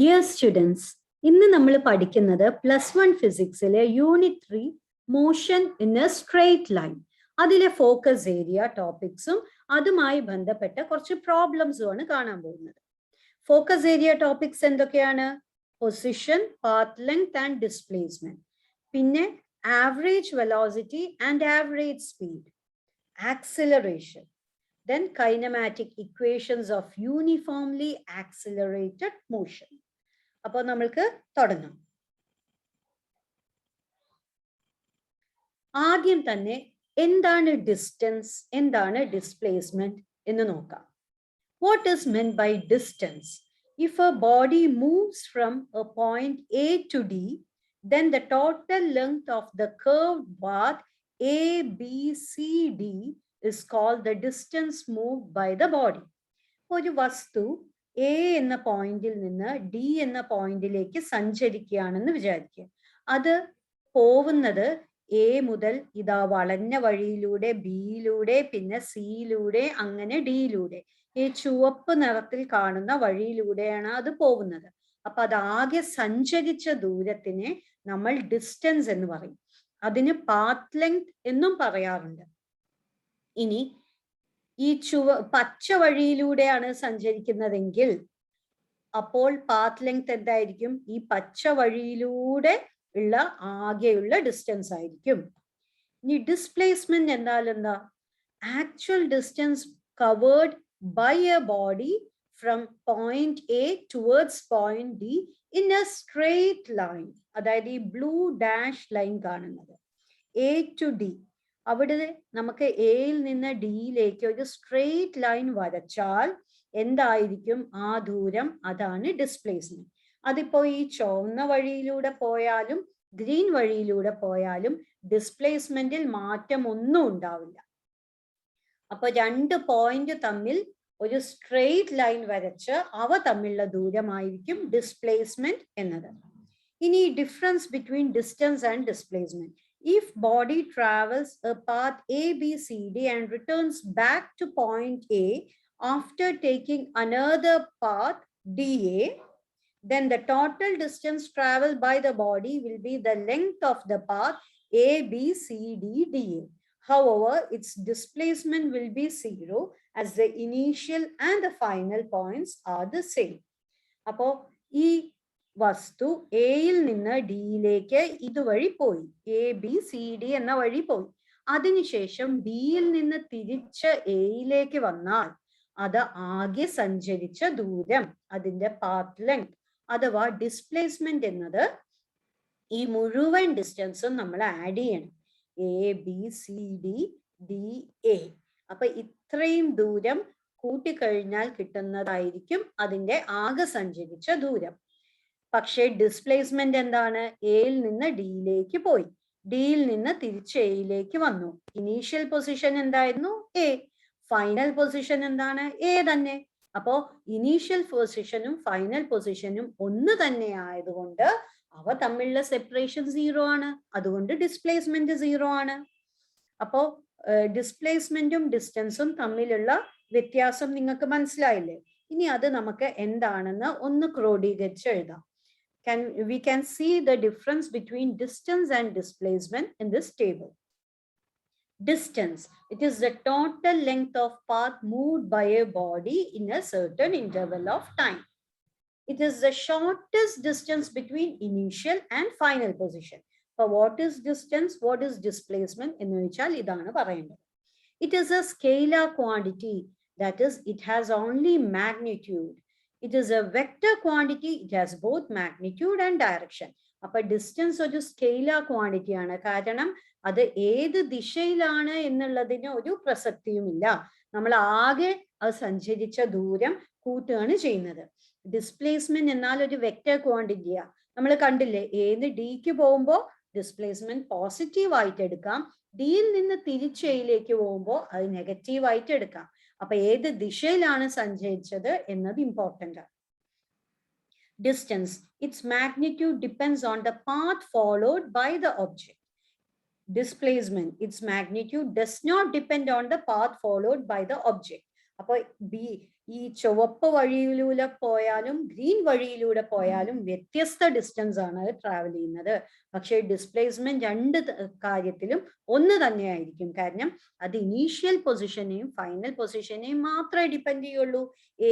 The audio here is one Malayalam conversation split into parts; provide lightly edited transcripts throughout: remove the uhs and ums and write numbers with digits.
Dear students, ഇന്ന് നമ്മൾ പഠിക്കുന്നത് +1 ഫിസിക്സിലെ unit 3 motion in a straight line. അതിലെ ഫോക്കസ് ഏരിയ ടോപ്പിക്സും അതുമായി ബന്ധപ്പെട്ട കുറച്ച് പ്രോബ്ലംസും ആണ് കാണാൻ പോകുന്നത്. ഫോക്കസ് ഏരിയ ടോപ്പിക്സ് എന്തൊക്കെയാണ്? Position, path length and displacement, പിന്നെ average velocity and average speed, acceleration, then kinematic equations of uniformly accelerated motion. അപ്പോൾ നമ്മൾക്ക് തുടങ്ങാം. ആദ്യം തന്നെ എന്താണ് ഡിസ്റ്റൻസ്, എന്താണ് ഡിസ്പ്ലേസ്മെന്റ് എന്ന് നോക്കാം. What is meant by distance? If a body moves from a point A to D, then the total length of the curved path ABCD is called the distance moved by the body. ഒരു വസ്തു എ എന്ന പോയിന്റിൽ നിന്ന് ഡി എന്ന പോയിന്റിലേക്ക് സഞ്ചരിക്കുകയാണെന്ന് വിചാരിക്കുക. അത് പോകുന്നത് എ മുതൽ ഇതാ വളഞ്ഞ വഴിയിലൂടെ ബിയിലൂടെ പിന്നെ സിയിലൂടെ അങ്ങനെ ഡിയിലൂടെ ഈ ചുവപ്പ് നിറത്തിൽ കാണുന്ന വഴിയിലൂടെയാണ് അത് പോകുന്നത്. അപ്പൊ അതാകെ സഞ്ചരിച്ച ദൂരത്തിനെ നമ്മൾ ഡിസ്റ്റൻസ് എന്ന് പറയും. അതിന് പാത്ത് ലെങ്ത് എന്നും പറയാറുണ്ട്. ഇനി ഈ പച്ച വഴിയിലൂടെയാണ് സഞ്ചരിക്കുന്നതെങ്കിൽ അപ്പോൾ പാത്ത് ലെങ്ത് എന്തായിരിക്കും? ഈ പച്ച വഴിയിലൂടെ ഉള്ള ആകെയുള്ള ഡിസ്റ്റൻസ് ആയിരിക്കും. ഇനി ഡിസ്പ്ലേസ്മെന്റ് എന്നാൽ എന്താ? Actual distance covered by a body from point A towards point D in a straight line. അതായത് ഈ ബ്ലൂ ഡാഷ് ലൈൻ കാണുന്നത് എ ടു ഡി, അവിടെ നമുക്ക് എയിൽ നിന്ന് ഡിയിലേക്ക് ഒരു സ്ട്രെയിറ്റ് ലൈൻ വരച്ചാൽ എന്തായിരിക്കും ആ ദൂരം? അതാണ് ഡിസ്പ്ലേസ്മെന്റ്. അതിപ്പോ ഈ ചുവന്ന വഴിയിലൂടെ പോയാലും ഗ്രീൻ വഴിയിലൂടെ പോയാലും ഡിസ്പ്ലേസ്മെന്റിൽ മാറ്റം ഒന്നും ഉണ്ടാവില്ല. അപ്പൊ രണ്ട് പോയിന്റ് തമ്മിൽ ഒരു സ്ട്രെയിറ്റ് ലൈൻ വരച്ച് അവ തമ്മിലുള്ള ദൂരമായിരിക്കും ഡിസ്പ്ലേസ്മെന്റ് എന്നത്. ഇനി difference between distance and displacement. If body travels a path ABCD and returns back to point A after taking another path DA, then the total distance traveled by the body will be the length of the path ABCD-DA. However, its displacement will be 0 as the initial and the final points are the same. Apo ഈ വസ്തു എയിൽ നിന്ന് ഡിയിലേക്ക് ഇതുവഴി പോയി, ABCD എന്ന വഴി പോയി. അതിനുശേഷം ഡിയിൽ നിന്ന് തിരിച്ച് എയിലേക്ക് വന്നാൽ അത് ആകെ സഞ്ചരിച്ച ദൂരം, അതിന്റെ പാത്ത് ലെങ്ത് അഥവാ ഡിസ്പ്ലേസ്മെന്റ് എന്നത് ഈ മുഴുവൻ ഡിസ്റ്റൻസും നമ്മൾ ആഡ് ചെയ്യണം. ABCD-DA. അപ്പൊ ഇത്രയും ദൂരം കൂട്ടിക്കഴിഞ്ഞാൽ കിട്ടുന്നതായിരിക്കും അതിന്റെ ആകെ സഞ്ചരിച്ച ദൂരം. പക്ഷേ ഡിസ്പ്ലേസ്മെന്റ് എന്താണ്? എയിൽ നിന്ന് ഡിയിലേക്ക് പോയി, ഡിയിൽ നിന്ന് തിരിച്ച് എയിലേക്ക് വന്നു. ഇനീഷ്യൽ പൊസിഷൻ എന്തായിരുന്നു? എ. ഫൈനൽ പൊസിഷൻ എന്താണ്? എ തന്നെ. അപ്പോ ഇനീഷ്യൽ പൊസിഷനും ഫൈനൽ പൊസിഷനും ഒന്ന് തന്നെ ആയതുകൊണ്ട് അവ തമ്മിലുള്ള സെപ്പറേഷൻ 0 ആണ്. അതുകൊണ്ട് ഡിസ്പ്ലേസ്മെന്റ് 0 ആണ്. അപ്പോ ഡിസ്പ്ലേസ്മെന്റും ഡിസ്റ്റൻസും തമ്മിലുള്ള വ്യത്യാസം നിങ്ങൾക്ക് മനസ്സിലായില്ലേ? ഇനി അത് നമുക്ക് എന്താണെന്ന് ഒന്ന് ക്രോഡീകരിച്ച് എഴുതാം. We can see the difference between distance and displacement in this table. Distance, it is the total length of path moved by a body in a certain interval of time. It is the shortest distance between initial and final position. So what is distance? What is displacement? എന്ന് വെച്ചാൽ ഇതാണ് പറയുന്നത്. It is a scalar quantity, that is, it has only magnitude. It is a vector quantity. It has both magnitude and direction. അപ്പൊ ഡിസ്റ്റൻസ് ഒരു സ്കെയിലാർ ക്വാണ്ടിറ്റി ആണ്. കാരണം അത് ഏത് ദിശയിലാണ് എന്നുള്ളതിന് ഒരു പ്രസക്തിയുമില്ല. നമ്മൾ ആകെ അത് സഞ്ചരിച്ച ദൂരം കൂട്ടുകയാണ് ചെയ്യുന്നത്. ഡിസ്പ്ലേസ്മെന്റ് എന്നാൽ ഒരു വെക്റ്റർ ക്വാണ്ടിറ്റിയാ. നമ്മൾ കണ്ടില്ലേ, ഏത് ഡിക്ക് പോകുമ്പോൾ ഡിസ്പ്ലേസ്മെന്റ് പോസിറ്റീവ് ആയിട്ട് എടുക്കാം, ഡിയിൽ നിന്ന് തിരിച്ച് എയിലേക്ക് പോകുമ്പോൾ അത് നെഗറ്റീവ് ആയിട്ട് എടുക്കാം. അപ്പൊ ഏത് ദിശയിലാണ് സഞ്ചരിച്ചത് എന്നത് ഇമ്പോർട്ടന്റ് ആണ്. Distance, its magnitude depends on the path followed by the object. Displacement, its magnitude does not depend on the path followed by the object. അപ്പോൾ ഈ ചുവപ്പ് വഴിയിലൂടെ പോയാലും ഗ്രീൻ വഴിയിലൂടെ പോയാലും വ്യത്യസ്ത ഡിസ്റ്റൻസ് ആണ് ട്രാവൽ ചെയ്യുന്നത്. പക്ഷേ ഡിസ്പ്ലേസ്മെന്റ് രണ്ട് കാര്യത്തിലും ഒന്ന് തന്നെയായിരിക്കും. കാരണം അത് ഇനീഷ്യൽ പൊസിഷനെയും ഫൈനൽ പൊസിഷനെയും മാത്രമേ ഡിപ്പെൻഡ് ചെയ്യുള്ളൂ.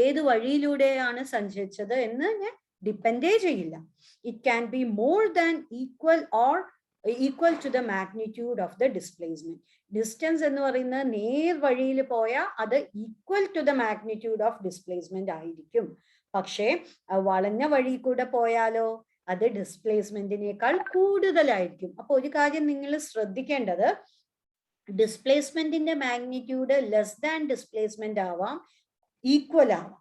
ഏത് വഴിയിലൂടെയാണ് സഞ്ചരിച്ചത് എന്ന് ഞാൻ ഡിപ്പെൻഡേ ചെയ്യില്ല. It can be more than equal to the magnitude of the displacement. Distance എന്ന് പറയുന്നത് നേർ വഴിയിൽ പോയാൽ അത് equal to the magnitude of displacement ആയിരിക്കും. പക്ഷേ വളഞ്ഞ വഴി കൂടെ പോയാലോ അത് ഡിസ്പ്ലേസ്മെന്റിനേക്കാൾ കൂടുതലായിരിക്കും. അപ്പൊ ഒരു കാര്യം നിങ്ങൾ ശ്രദ്ധിക്കേണ്ടത്, ഡിസ്പ്ലേസ്മെന്റിന്റെ മാഗ്നിറ്റ്യൂഡ് ലെസ് ദാൻ ഡിസ്പ്ലേസ്മെന്റ് ആവാം, ഈക്വൽ ആവാം.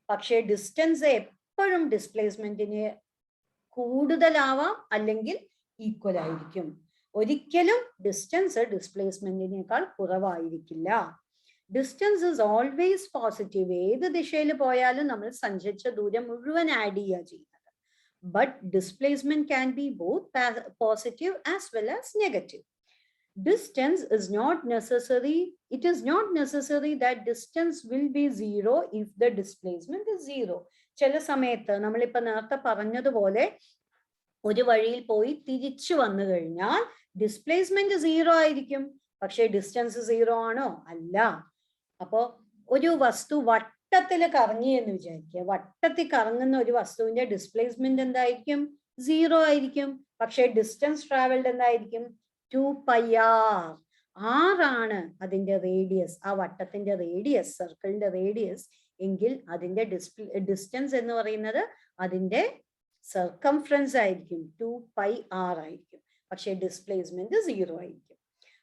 പക്ഷേ ഡിസ്റ്റൻസ് എപ്പോഴും ഡിസ്പ്ലേസ്മെന്റിന് കൂടുതലാവാം അല്ലെങ്കിൽ ഈക്വൽ ആയിരിക്കും. ഒരിക്കലും ഡിസ്റ്റൻസ് ഡിസ്പ്ലേസ്മെന്റിനേക്കാൾ കുറവായിരിക്കില്ല. Distance is always positive. ഏത് ദിശയിൽ പോയാലും നമ്മൾ സഞ്ചരിച്ച ദൂരം മുഴുവൻ ആഡ് ചെയ്യുക ചെയ്യുന്നത്. But displacement can B both positive as well as negative. Distance is not necessary. It is not necessary that distance will be zero if the displacement is zero. ചില സമയത്ത് നമ്മളിപ്പോ നേരത്തെ പറഞ്ഞതുപോലെ ഒരു വഴിയിൽ പോയി തിരിച്ചു വന്നു കഴിഞ്ഞാൽ ഡിസ്പ്ലേസ്മെന്റ് സീറോ ആയിരിക്കും. പക്ഷേ ഡിസ്റ്റൻസ് സീറോ ആണോ? അല്ല. അപ്പോ ഒരു വസ്തു വട്ടത്തിൽ കറങ്ങി എന്ന് വിചാരിക്കുക. വട്ടത്തിൽ കറങ്ങുന്ന ഒരു വസ്തുവിന്റെ ഡിസ്പ്ലേസ്മെന്റ് എന്തായിരിക്കും? സീറോ ആയിരിക്കും. പക്ഷേ ഡിസ്റ്റൻസ് ട്രാവൽഡ് എന്തായിരിക്കും? 2πr. ആറാണ് അതിന്റെ റേഡിയസ്, ആ വട്ടത്തിന്റെ റേഡിയസ്, സർക്കിളിന്റെ റേഡിയസ്. എങ്കിൽ അതിന്റെ ഡിസ്റ്റൻസ് എന്ന് പറയുന്നത് അതിന്റെ സർക്കംഫറൻസ് ആയിരിക്കും, 2πr ആയിരിക്കും. പക്ഷേ ഡിസ്പ്ലേസ്മെന്റ് സീറോ ആയിരിക്കും.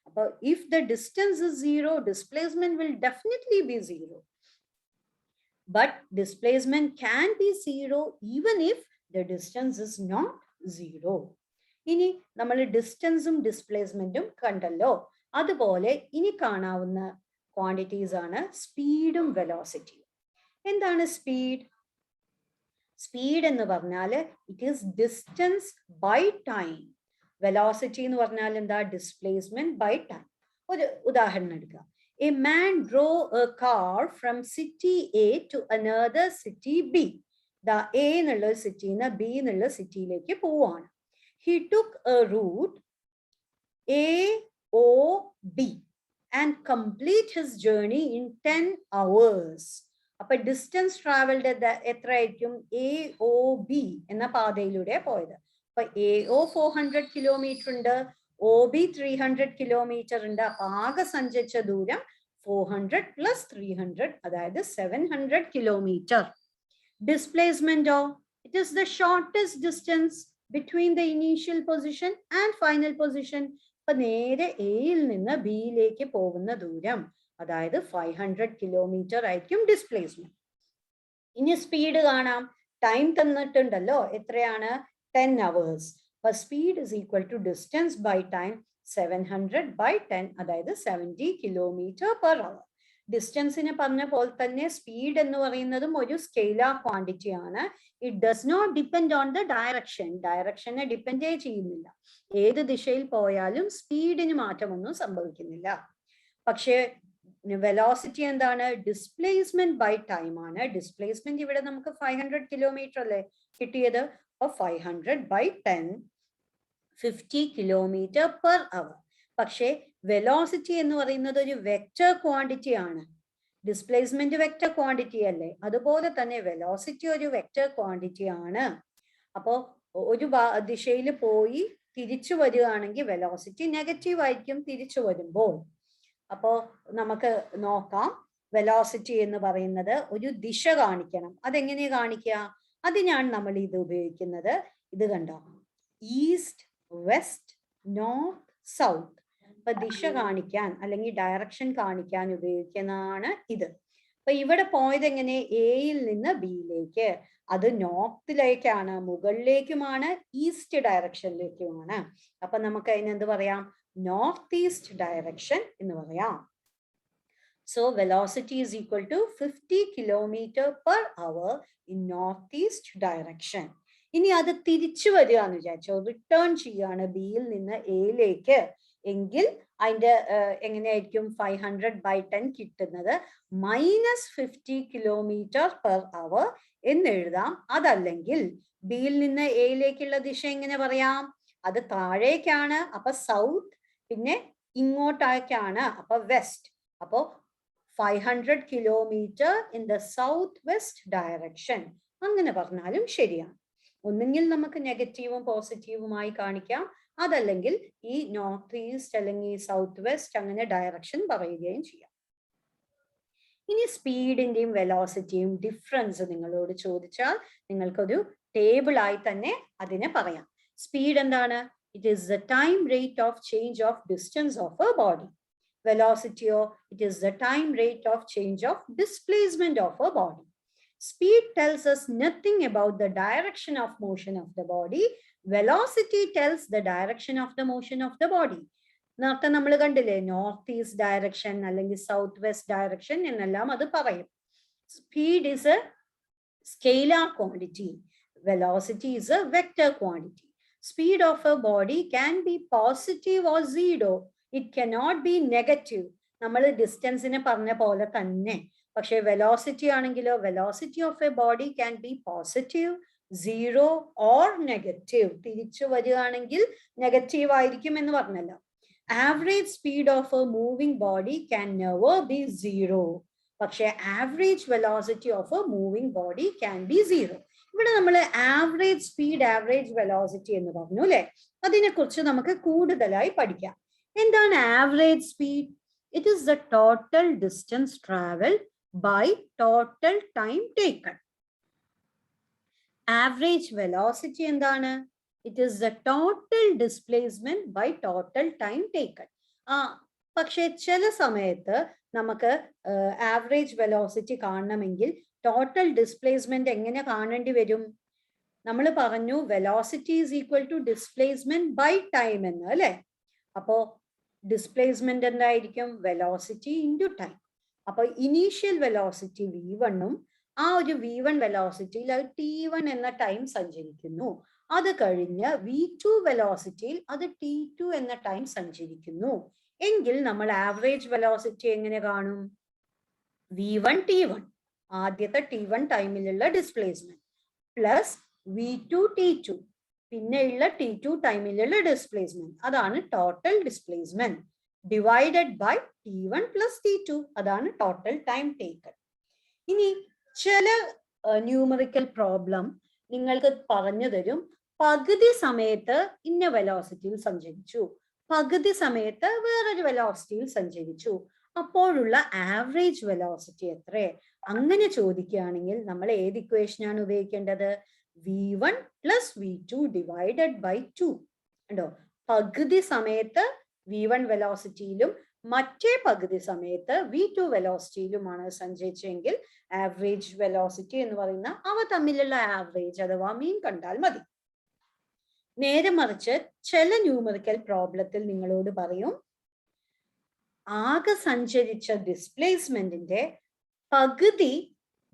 അപ്പോൾ if the distance is zero, displacement will definitely be zero. But displacement can be zero even if the distance is not zero. ഇനി നമ്മൾ ഡിസ്റ്റൻസും ഡിസ്പ്ലേസ്മെന്റും കണ്ടല്ലോ. അതുപോലെ ഇനി കാണാവുന്ന ക്വാണ്ടിറ്റീസ് ആണ് സ്പീഡും വെലോസിറ്റിയും. എന്താണ് സ്പീഡ്? സ്പീഡ് എന്ന് പറഞ്ഞാൽ it is distance by time. Velocity എന്ന് പറഞ്ഞാൽ എന്താ? Displacement by time. ഒരു ഉദാഹരണം എടുക്കുക. A man drove a car from city A to another city B. A എന്നുള്ള സിറ്റിയിൽ നിന്ന് ബി എന്നുള്ള സിറ്റിയിലേക്ക് പോവാണ്. He took a route AOB and complete his journey in 10 hours. അപ്പൊ ഡിസ്റ്റൻസ് ട്രാവൽഡ് എത്രയായിരിക്കും? AOB എന്ന പാതയിലൂടെ പോയത്. അപ്പൊ AO 400 കിലോമീറ്റർ ഉണ്ട്, OB 300 കിലോമീറ്റർ ഉണ്ട്. അപ്പൊ ആകെ സഞ്ചരിച്ച ദൂരം 400 + 300, അതായത് 700 കിലോമീറ്റർ. ഡിസ്പ്ലേസ്മെന്റോ? It is the shortest distance between the initial position and final position. ഇപ്പൊ നേരെ എയിൽ നിന്ന് ബിയിലേക്ക് പോകുന്ന ദൂരം, അതായത് 500 കിലോമീറ്റർ ആയിരിക്കും ഡിസ്പ്ലേസ്മെന്റ്. ഇനി സ്പീഡ് കാണാം. ടൈം തന്നിട്ടുണ്ടല്ലോ, എത്രയാണ്? 10 hours. അപ്പൊ speed is equal to distance by time 700 / 10, അതായത് 70 km/h. ഡിസ്റ്റൻസിന് പറഞ്ഞ പോലെ തന്നെ സ്പീഡ് എന്ന് പറയുന്നതും ഒരു സ്കെയിലാർ ക്വാണ്ടിറ്റി ആണ്. It does not depend on the direction. ഡയറക്ഷനെ ഡിപ്പെൻഡേ ചെയ്യുന്നില്ല. ഏത് ദിശയിൽ പോയാലും സ്പീഡിന് മാറ്റമൊന്നും സംഭവിക്കുന്നില്ല. പക്ഷേ വെലോസിറ്റി എന്താണ്? ഡിസ്പ്ലേസ്മെന്റ് ബൈ ടൈം ആണ്. ഡിസ്പ്ലേസ്മെന്റ് ഇവിടെ നമുക്ക് 500 കിലോമീറ്റർ അല്ലേ കിട്ടിയത്. അപ്പൊ 500 / 10, 50 km/h. പക്ഷേ വെലോസിറ്റി എന്ന് പറയുന്നത് ഒരു വെക്റ്റർ ക്വാണ്ടിറ്റി ആണ്. ഡിസ്പ്ലേസ്മെന്റ് വെക്റ്റർ ക്വാണ്ടിറ്റി അല്ലേ, അതുപോലെ തന്നെ വെലോസിറ്റി ഒരു വെക്റ്റർ ക്വാണ്ടിറ്റി ആണ്. അപ്പോ ഒരു ദിശയിൽ പോയി തിരിച്ചു വരികയാണെങ്കിൽ വെലോസിറ്റി നെഗറ്റീവ് ആയിരിക്കും തിരിച്ചു വരുമ്പോൾ. അപ്പോ നമുക്ക് നോക്കാം. വെലോസിറ്റി എന്ന് പറയുന്നത് ഒരു ദിശ കാണിക്കണം. അതെങ്ങനെയാ കാണിക്കുക? അതിനാണ് നമ്മൾ ഇത് ഉപയോഗിക്കുന്നത്. ഇത് കണ്ടോ, ഈസ്റ്റ്, വെസ്റ്റ്, നോർത്ത്, സൗത്ത്. അപ്പൊ ദിശ കാണിക്കാൻ അല്ലെങ്കിൽ ഡയറക്ഷൻ കാണിക്കാൻ ഉപയോഗിക്കുന്നതാണ് ഇത്. അപ്പൊ ഇവിടെ പോയത് എങ്ങനെ? എയിൽ നിന്ന് ബിയിലേക്ക്. അത് നോർത്തിലേക്കാണ്, മുകളിലേക്കുമാണ്, ഈസ്റ്റ് ഡയറക്ഷനിലേക്കുമാണ്. അപ്പൊ നമുക്ക് അതിനെന്ത് പറയാം? നോർത്ത് ഈസ്റ്റ് ഡയറക്ഷൻ എന്ന് പറയാം. So velocity is equal to 50 km/h in northeast direction. ഇനി അത് തിരിച്ചു വരികയെന്ന് വിചാരിച്ചോ, റിട്ടേൺ ചെയ്യാണ് ബിയിൽ നിന്ന് എയിലേക്ക്, എങ്കിൽ അതിൻ്റെ എങ്ങനെയായിരിക്കും 500/10 കിട്ടുന്നത് -50 km/h എന്ന് എഴുതാം. അതല്ലെങ്കിൽ ബിയിൽ നിന്ന് എയിലേക്കുള്ള ദിശ എങ്ങനെ പറയാം? അത് താഴേക്കാണ്, അപ്പൊ സൗത്ത്, പിന്നെ ഇങ്ങോട്ടേക്കാണ്, അപ്പൊ വെസ്റ്റ്. അപ്പോ 500 km in the southwest direction അങ്ങനെ പറഞ്ഞാലും ശരിയാണ്. ഒന്നുകിൽ നമുക്ക് നെഗറ്റീവും പോസിറ്റീവുമായി കാണിക്കാം, അതല്ലെങ്കിൽ ഈ നോർത്ത് ഈസ്റ്റ് അല്ലെങ്കിൽ സൗത്ത് വെസ്റ്റ് അങ്ങനെ ഡയറക്ഷൻ പറയുകയും ചെയ്യാം. ഇനി സ്പീഡിന്റെയും വെലോസിറ്റിയും ഡിഫറൻസ് നിങ്ങളോട് ചോദിച്ചാൽ നിങ്ങൾക്കൊരു ടേബിൾ ആയി തന്നെ അതിനെ പറയാം. സ്പീഡ് എന്താണ്? It is the time rate of change of distance of a body. Velocity, it is the time rate of change of displacement of a body. Speed tells us nothing about the direction of motion of the body. Velocity tells the direction of the motion of the body. നേരത്തെ നമ്മൾ കണ്ടില്ലേ, നോർത്ത് ഈസ്റ്റ് ഡയറക്ഷൻ അല്ലെങ്കിൽ സൗത്ത് വെസ്റ്റ് ഡയറക്ഷൻ എന്നെല്ലാം അത് പറയും. Speed is a scalar quantity. Velocity is a vector quantity. Speed of a body can be positive or zero. It cannot be negative. നമ്മൾ ഡിസ്റ്റൻസിനെ പറഞ്ഞ പോലെ തന്നെ. പക്ഷേ വെലോസിറ്റി ആണെങ്കിലോ, velocity of a body can be positive, zero or negative. തിരിച്ചു വരികയാണെങ്കിൽ നെഗറ്റീവ് ആയിരിക്കും എന്ന് പറഞ്ഞല്ലോ. Average speed of a moving body can never be zero. പക്ഷേ average velocity of a moving body can be zero. ഇവിടെ നമ്മൾ ആവറേജ് സ്പീഡ്, ആവറേജ് വെലോസിറ്റി എന്ന് പറഞ്ഞു അല്ലെ. അതിനെക്കുറിച്ച് നമുക്ക് കൂടുതലായി പഠിക്കാം. എന്താണ് average speed? It is the total distance traveled by total time taken. Average velocity എന്താണ്? It is the total displacement by total time taken. പക്ഷേ ചില സമയത്ത് നമുക്ക് ആവറേജ് വെലോസിറ്റി കാണണമെങ്കിൽ ടോട്ടൽ ഡിസ്പ്ലേസ്മെന്റ് എങ്ങനെ കാണേണ്ടി വരും? നമ്മൾ പറഞ്ഞു velocity is equal to displacement by time എന്ന് അല്ലെ. അപ്പോ ഡിസ്പ്ലേസ്മെന്റ് എന്തായിരിക്കും? Velocity into time. അപ്പൊ ഇനീഷ്യൽ വെലോസിറ്റി v1ഉം ആ ഒരു v1 വെലോസിറ്റിയിൽ അത് t1 എന്ന ടൈം സഞ്ചരിക്കുന്നു. അത് കഴിഞ്ഞ് v2 വെലോസിറ്റിയിൽ അത് t2 എന്ന ടൈം സഞ്ചരിക്കുന്നു. എങ്കിൽ നമ്മൾ ആവറേജ് വെലോസിറ്റി എങ്ങനെ കാണും? v1 t1, ആദ്യത്തെ t1 ടൈമിലുള്ള displacement plus v2 t2, പിന്നെയുള്ള t2 ടൈമിലുള്ള ഡിസ്പ്ലേസ്മെന്റ്, അതാണ് total displacement, divided by t1 plus t2, അതാണ് ടോട്ടൽ ടൈം ടേക്കൺ. ഇനി ചില ന്യൂമറിക്കൽ പ്രോബ്ലം നിങ്ങൾക്ക് പറഞ്ഞു തരും, പകുതി സമയത്ത് ഇന്ന വെലോസിറ്റിയിൽ സഞ്ചരിച്ചു, പകുതി സമയത്ത് വേറൊരു വെലോസിറ്റിയിൽ സഞ്ചരിച്ചു, അപ്പോഴുള്ള ആവറേജ് വെലോസിറ്റി എത്ര? അങ്ങനെ ചോദിക്കുകയാണെങ്കിൽ നമ്മൾ ഏത് ഇക്വേഷനാണ് ഉപയോഗിക്കേണ്ടത്? v1 plus v2 divided by 2. ഉണ്ടോ? പകുതി സമയത്ത് v1 വെലോസിറ്റിയിലും മറ്റേ പകുതി സമയത്ത് v2 വെലോസിറ്റിയിലുമാണ് സഞ്ചരിച്ചെങ്കിൽ ആവറേജ് വെലോസിറ്റി എന്ന് പറയുന്ന അവ തമ്മിലുള്ള ആവറേജ് അഥവാ മീൻ കണ്ടാൽ മതി. നേരെ മറിച്ച് ചില ന്യൂമറിക്കൽ പ്രോബ്ലത്തിൽ നിങ്ങളോട് പറയും, ആകെ സഞ്ചരിച്ച ഡിസ്പ്ലേസ്മെന്റിന്റെ പകുതി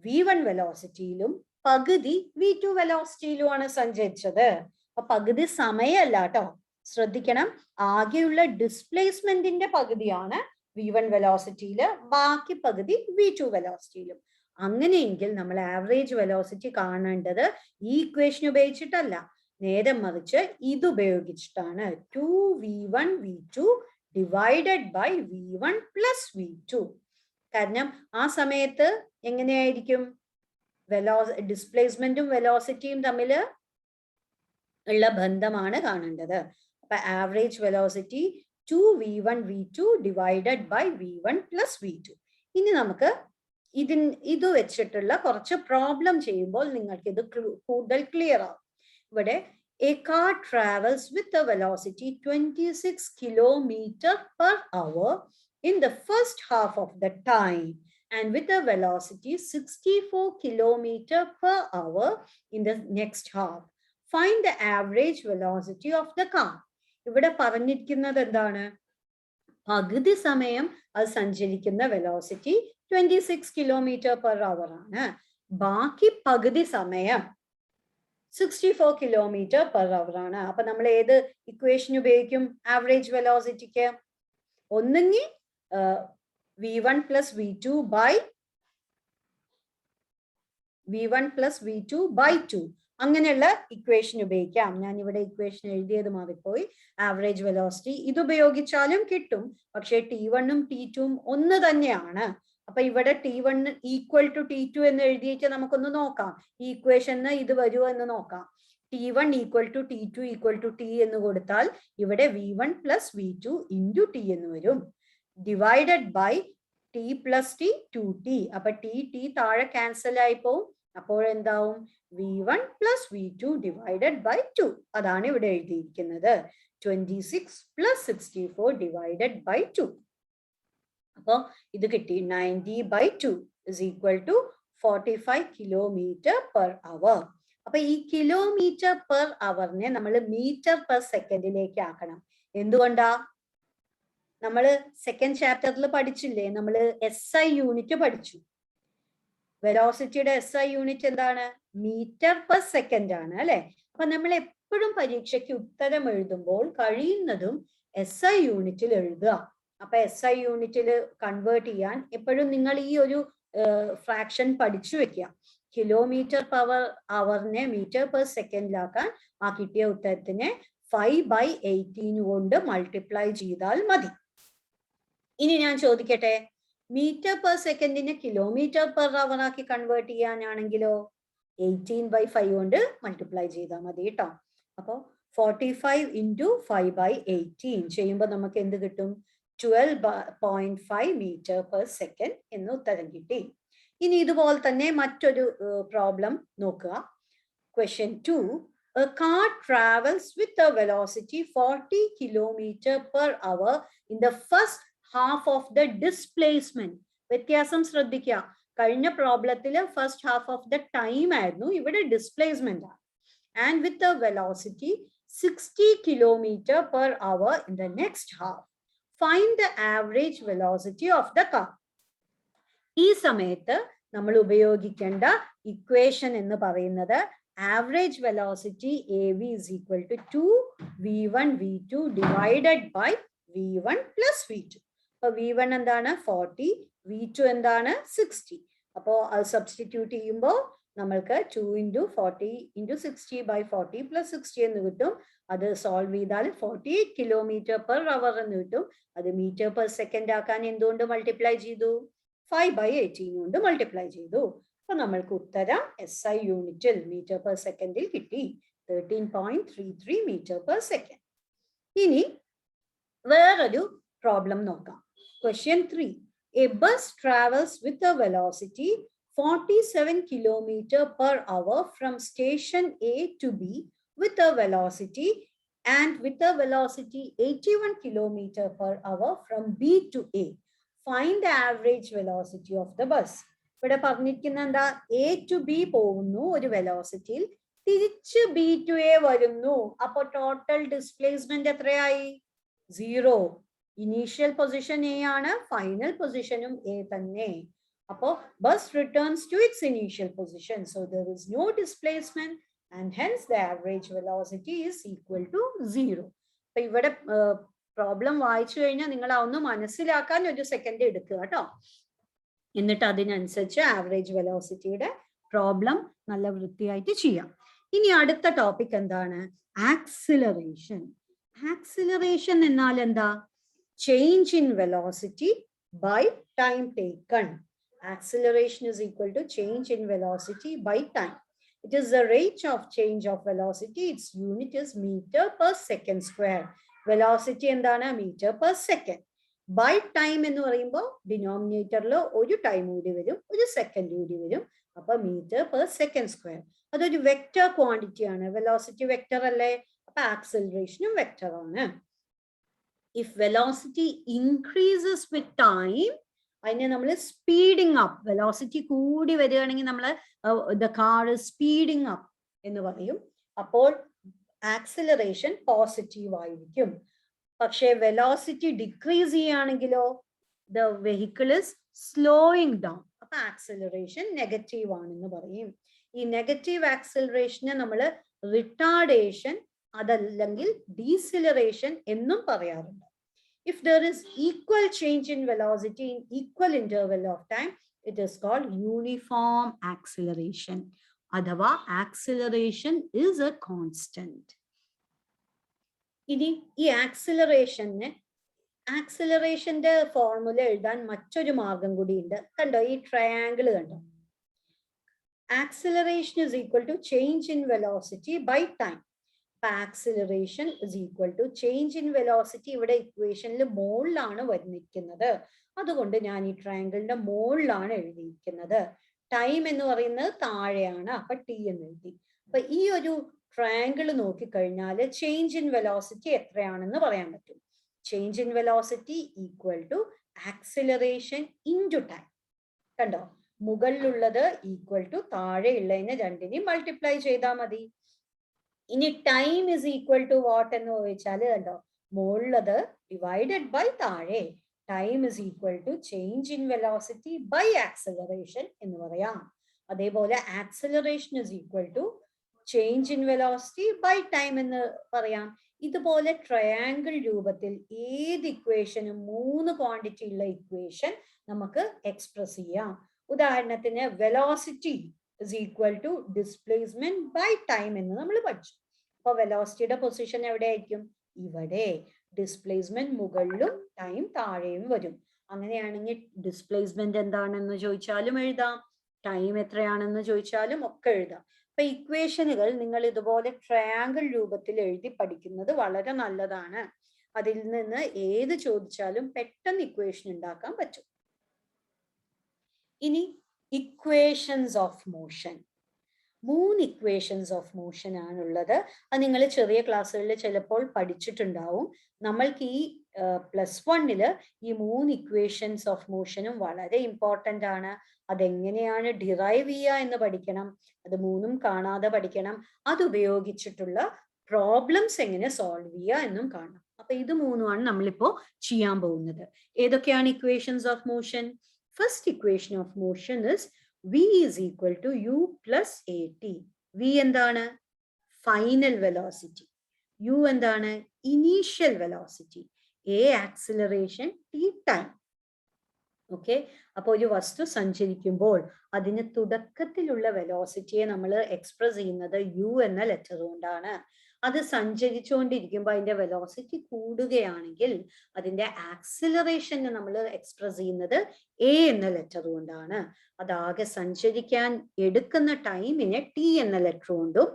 v1 വെലോസിറ്റിയിലും പകുതി v2 വെലോസിറ്റിയിലുമാണ് സഞ്ചരിച്ചത്. അപ്പൊ പകുതി സമയമല്ല കേട്ടോ, ശ്രദ്ധിക്കണം. ആകെയുള്ള ഡിസ്പ്ലേസ്മെന്റിന്റെ പകുതിയാണ് v1 വെലോസിറ്റിയില്, ബാക്കി പകുതി v2 വെലോസിറ്റിയിലും. അങ്ങനെയെങ്കിൽ നമ്മൾ ആവറേജ് വെലോസിറ്റി കാണേണ്ടത് ഈ ഇക്വേഷൻ ഉപയോഗിച്ചിട്ടല്ല, നേരെ മറിച്ച് ഇത് ഉപയോഗിച്ചിട്ടാണ്. 2v1 v2 divided by v1 plus v2. കാരണം ആ സമയത്ത് എങ്ങനെയായിരിക്കും? ഡിസ്പ്ലേസ്മെന്റും വെലോസിറ്റിയും തമ്മിൽ ഉള്ള ബന്ധമാണ് കാണേണ്ടത്. അപ്പൊ average velocity 2v1 v2 divided by v1 plus v2. ഇനി നമുക്ക് ഇത് വെച്ചിട്ടുള്ള കുറച്ച് പ്രോബ്ലം ചെയ്യുമ്പോൾ നിങ്ങൾക്ക് ഇത് കൂടുതൽ ക്ലിയർ ആവും. ഇവിടെ a car travels with a velocity 26 km/h in the first half of the time and with a velocity 64 km/h in the next half. Find the average velocity of the car. ഇവിടെ പറഞ്ഞിരിക്കുന്നത് എന്താണ്? പകുതി സമയം അത് സഞ്ചരിക്കുന്ന വെലോസിറ്റി 26 km/h ആണ്. ബാക്കി പകുതി സമയം 64 km/h ആണ്. അപ്പൊ നമ്മൾ ഏത് ഇക്വേഷൻ ഉപയോഗിക്കും ആവറേജ് വെലോസിറ്റിക്ക്? ഒന്നെങ്കിൽ v1 plus v2 by v1 plus v2 by 2 അങ്ങനെയുള്ള ഇക്വേഷൻ ഉപയോഗിക്കാം. ഞാൻ ഇവിടെ ഇക്വേഷൻ എഴുതിയത് മാറിപ്പോയി. ആവറേജ് വെലോസിറ്റി ഇത് ഉപയോഗിച്ചാലും കിട്ടും. പക്ഷേ T1ഉം T2ഉം ഒന്ന് തന്നെയാണ്. അപ്പൊ ഇവിടെ T1 ഈക്വൽ ടു T2 എന്ന് എഴുതിയിട്ട് നമുക്കൊന്ന് നോക്കാം. ഈ ഇക്വേഷന് ഇത് വരുമോ എന്ന് നോക്കാം. T1 equal to T2 equal to T എന്ന് കൊടുത്താൽ ഇവിടെ v1 plus v2 into T എന്ന് വരും. Divided by T plus T 2T. അപ്പൊ T താഴെ ക്യാൻസൽ ആയി പോവും. അപ്പോൾ എന്താവും? v1 plus v2 divided by 2. അതാണ് ഇവിടെ എഴുതിയിരിക്കുന്നത്. 26 plus 64 divided by 2. അപ്പോ ഇത് കിട്ടി 90 by 2 is equal to 45 kilometer per hour. അപ്പൊ ഈ കിലോമീറ്റർ പെർ അവറിനെ നമ്മൾ മീറ്റർ പെർ സെക്കൻഡിലേക്ക് ആക്കണം. എന്തുകൊണ്ടാ? നമ്മള് സെക്കൻഡ് ചാപ്റ്ററിൽ പഠിച്ചില്ലേ, നമ്മള് SI യൂണിറ്റ് പഠിച്ചു. വെലോസിറ്റിയുടെ SI യൂണിറ്റ് എന്താണ്? മീറ്റർ പെർ സെക്കൻഡ് ആണ് അല്ലെ? അപ്പൊ നമ്മൾ എപ്പോഴും പരീക്ഷയ്ക്ക് ഉത്തരം എഴുതുമ്പോൾ കഴിയുന്നതും SI യൂണിറ്റിൽ എഴുതുക. അപ്പൊ SI യൂണിറ്റിൽ കൺവേർട്ട് ചെയ്യാൻ എപ്പോഴും നിങ്ങൾ ഈ ഒരു ഫ്രാക്ഷൻ പഠിച്ചു വെക്കുക. കിലോമീറ്റർ പെർ അവറിനെ മീറ്റർ പെർ സെക്കൻഡിലാക്കാൻ ആ കിട്ടിയ ഉത്തരത്തിനെ 5/18 കൊണ്ട് മൾട്ടിപ്ലൈ ചെയ്താൽ മതി. ഇനി ഞാൻ ചോദിക്കട്ടെ, മീറ്റർ പെർ സെക്കൻഡിനെ കിലോമീറ്റർ പെർ അവർ ആക്കി കൺവേർട്ട് ചെയ്യാനാണെങ്കിലോ 18/5 കൊണ്ട് മൾട്ടിപ്ലൈ ചെയ്താൽ മതി കേട്ടോ. അപ്പോ 45 into 5/18 ചെയ്യുമ്പോൾ നമുക്ക് എന്ത് കിട്ടും? 12.5 മീറ്റർ പെർ സെക്കൻഡ് എന്ന് ഉത്തരം കിട്ടി. ഇനി ഇതുപോലെ തന്നെ മറ്റൊരു പ്രോബ്ലം നോക്കുക. Question 2. A car travels with a velocity 40 kilometer per hour in the first half of the displacement. വ്യത്യാസം ശ്രദ്ധിക്കുക. കഴിഞ്ഞ പ്രോബ്ലത്തില് first half of the time ആയിരുന്നു, ഇവിടെ ഡിസ്പ്ലേസ്മെന്റ് ആണ്. And with a velocity 60 kilometer per hour in the next half. Find the average velocity of the car. ഈ സമയത്ത് നമ്മൾ ഉപയോഗിക്കേണ്ട ഇക്വേഷൻ എന്ന് പറയുന്നത് average velocity AV is equal to 2v1 v2 divided by v1 plus v2. അപ്പൊ v1 എന്താണ്? 40, v2 എന്താണ്? 60. അപ്പോ അത് സബ്സ്റ്റിറ്റ്യൂട്ട് ചെയ്യുമ്പോൾ നമ്മൾക്ക് 2 into 40 into 60 by 40 plus 60 എന്ന് കിട്ടും. അത് സോൾവ് ചെയ്താൽ 48 kilometer per hour എന്ന് കിട്ടും. അത് മീറ്റർ പെർ സെക്കൻഡ് ആക്കാൻ എന്തുകൊണ്ട് മൾട്ടിപ്ലൈ ചെയ്തു? 5/18 കൊണ്ട് മൾട്ടിപ്ലൈ ചെയ്തു. അപ്പൊ നമ്മൾക്ക് ഉത്തരം SI യൂണിറ്റിൽ മീറ്റർ പെർ സെക്കൻഡിൽ കിട്ടി 13.33 മീറ്റർ പെർ സെക്കൻഡ്. ഇനി വേറൊരു പ്രോബ്ലം നോക്കാം. Question 3. A bus travels with a velocity 47 kilometer per hour from station A to B with a velocity 81 kilometer per hour from B to A. Find the average velocity of the bus. ഇവിടെ പറഞ്ഞിരിക്കുന്ന എന്താ? A to B പോകുന്നു ഒരു വെലോസിറ്റിയിൽ, തിരിച്ച് B to A വരുന്നു. അപ്പൊ ടോട്ടൽ ഡിസ്പ്ലേസ്മെന്റ് എത്രയായി? 0. ഇനീഷ്യൽ പൊസിഷൻ A ആണ്, ഫൈനൽ പൊസിഷനും A തന്നെ. അപ്പോ bus returns to its initial position. So there is no displacement and hence the average velocity is equal to 0. അപ്പൊ ഇവിടെ പ്രോബ്ലം വായിച്ചു കഴിഞ്ഞാൽ നിങ്ങൾ അതൊന്ന് മനസ്സിലാക്കാൻ ഒരു സെക്കൻഡ് എടുക്കുക കേട്ടോ. എന്നിട്ട് അതിനനുസരിച്ച് ആവറേജ് വെലോസിറ്റിയുടെ പ്രോബ്ലം നല്ല വൃത്തിയായിട്ട് ചെയ്യാം. ഇനി അടുത്ത ടോപ്പിക് എന്താണ്? ആക്സിലറേഷൻ. ആക്സിലറേഷൻ എന്നാൽ എന്താ? Change in velocity by time taken. Acceleration is equal to change in velocity by time. It is the rate of change of velocity. Its unit is meter per second square. Velocity endana meter per second. By time ennu parayumbo denominator lo oru time oodi varum, oru second oodi varum. Appo meter per second square. Adoru vector quantity aanu. Velocity vector alle, appo acceleration vector aanu. If velocity increases with time, അതിനെ നമ്മൾ സ്പീഡിങ് അപ്പ്, വെലോസിറ്റി കൂടി വരികയാണെങ്കിൽ നമ്മൾ ദ കാർ സ്പീഡിങ് അപ്പ് എന്ന് പറയും. അപ്പോൾ ആക്സിലറേഷൻ പോസിറ്റീവ് ആയിരിക്കും. പക്ഷേ വെലോസിറ്റി ഡിക്രീസ് ചെയ്യുകയാണെങ്കിലോ the vehicle is slowing down. അപ്പൊ ആക്സിലറേഷൻ നെഗറ്റീവ് ആണെന്ന് പറയും. ഈ നെഗറ്റീവ് ആക്സിലറേഷനെ നമ്മൾ റിട്ടാർഡേഷൻ അതല്ലെങ്കിൽ ഡീസിലറേഷൻ എന്നും പറയാറുണ്ട്. If there is equal change in velocity in equal interval of time, it is called uniform acceleration. അഥവാ acceleration is a constant. ഇനി ഈ ആക്സിലറേഷന്റെ ഫോർമുല എഴുതാൻ മറ്റൊരു മാർഗം കൂടി ഉണ്ട്. കണ്ടോ, ഈ ട്രയാങ്കിൾ കണ്ടോ? Acceleration is equal to change in velocity by time. Acceleration is equal to change in velocity. ഇവിടെ ഇക്വേഷനിൽ മോളിലാണ് വന്നിരിക്കുന്നത്. അതുകൊണ്ട് ഞാൻ ഈ ട്രയാങ്കിളിന്റെ മോളിലാണ് എഴുതിയിരിക്കുന്നത്. ടൈം എന്ന് പറയുന്നത് താഴെയാണ്, അപ്പൊ ടി എന്ന് എഴുതി. അപ്പൊ ഈ ഒരു ട്രയാങ്കിൾ നോക്കിക്കഴിഞ്ഞാൽ ചേഞ്ച് ഇൻ വെലോസിറ്റി എത്രയാണെന്ന് പറയാൻ പറ്റും. Change in velocity equal to acceleration into time. കണ്ടോ, മുകളിലുള്ളത് ഈക്വൽ ടു താഴെയുള്ളതിനെ രണ്ടിനെയും മൾട്ടിപ്ലൈ ചെയ്താൽ മതി. ഇനി time is equal to what എന്ന് ചോദിച്ചാൽ കണ്ടോ, മുകളിലത് ഡിവൈഡഡ് ബൈ താഴെ. Time is equal to change in velocity by acceleration എന്ന് പറയാം. അതേപോലെ acceleration is equal to change in velocity by time എന്ന് പറയാം. ഇതുപോലെ ട്രയാങ്കിൾ രൂപത്തിൽ ഏത് ഇക്വേഷനും 3 ക്വാണ്ടിറ്റി ഉള്ള ഇക്വേഷൻ നമുക്ക് എക്സ്പ്രസ് ചെയ്യാം. ഉദാഹരണത്തിന് velocity is equal to displacement by time എന്ന് നമ്മൾ പഠിച്ചു. അപ്പൊ വെലോസിറ്റിയുടെ പൊസിഷൻ എവിടെയായിരിക്കും? ഇവിടെ. ഡിസ്പ്ലേസ്മെന്റ് മുകളിലും ടൈം താഴെയും വരും. അങ്ങനെയാണെങ്കിൽ ഡിസ്പ്ലേസ്മെന്റ് എന്താണെന്ന് ചോദിച്ചാലും എഴുതാം, ടൈം എത്രയാണെന്ന് ചോദിച്ചാലും ഒക്കെ എഴുതാം. അപ്പൊ ഇക്വേഷനുകൾ നിങ്ങൾ ഇതുപോലെ ട്രയാങ്കിൾ രൂപത്തിൽ എഴുതി പഠിക്കുന്നത് വളരെ നല്ലതാണ്. അതിൽ നിന്ന് ഏത് ചോദിച്ചാലും പെട്ടെന്ന് ഇക്വേഷൻ ഉണ്ടാക്കാൻ പറ്റും. ഇനി equations of motion. 3 equations of motion ആണുള്ളത്. അത് നിങ്ങൾ ചെറിയ ക്ലാസ്സുകളിൽ ചിലപ്പോൾ പഠിച്ചിട്ടുണ്ടാവും. നമ്മൾക്ക് ഈ +1 ഈ 3 ഇക്വേഷൻസ് ഓഫ് മോഷനും വളരെ ഇമ്പോർട്ടൻ്റ് ആണ്. അതെങ്ങനെയാണ് ഡിറൈവ് ചെയ്യുക എന്ന് പഠിക്കണം. അത് 3ഉം കാണാതെ പഠിക്കണം. അതുപയോഗിച്ചിട്ടുള്ള പ്രോബ്ലംസ് എങ്ങനെ സോൾവ് ചെയ്യുക എന്നും കാണണം. അപ്പൊ ഇത് 3ഉമാണ് നമ്മളിപ്പോ ചെയ്യാൻ പോകുന്നത്. ഏതൊക്കെയാണ് equations of motion? First equation of motion is V is equal to U plus AT. V എന്താണ്? Final velocity. U എന്താണ്? Initial velocity. A acceleration, T time. Okay, അപ്പൊ ഒരു വസ്തു സഞ്ചരിക്കുമ്പോൾ അതിന് തുടക്കത്തിലുള്ള വെലോസിറ്റിയെ നമ്മൾ എക്സ്പ്രസ് ചെയ്യുന്നത് U എന്ന ലെറ്റർ കൊണ്ടാണ്. അത് സഞ്ചരിച്ചുകൊണ്ടിരിക്കുമ്പോൾ അതിന്റെ വെലോസിറ്റി കൂടുകയാണെങ്കിൽ അതിന്റെ ആക്സിലറേഷനെ നമ്മൾ എക്സ്പ്രസ് ചെയ്യുന്നത് A എന്ന ലെറ്റർ കൊണ്ടാണ്. അതാകെ സഞ്ചരിക്കാൻ എടുക്കുന്ന ടൈമിനെ T എന്ന ലെറ്റർ കൊണ്ടും,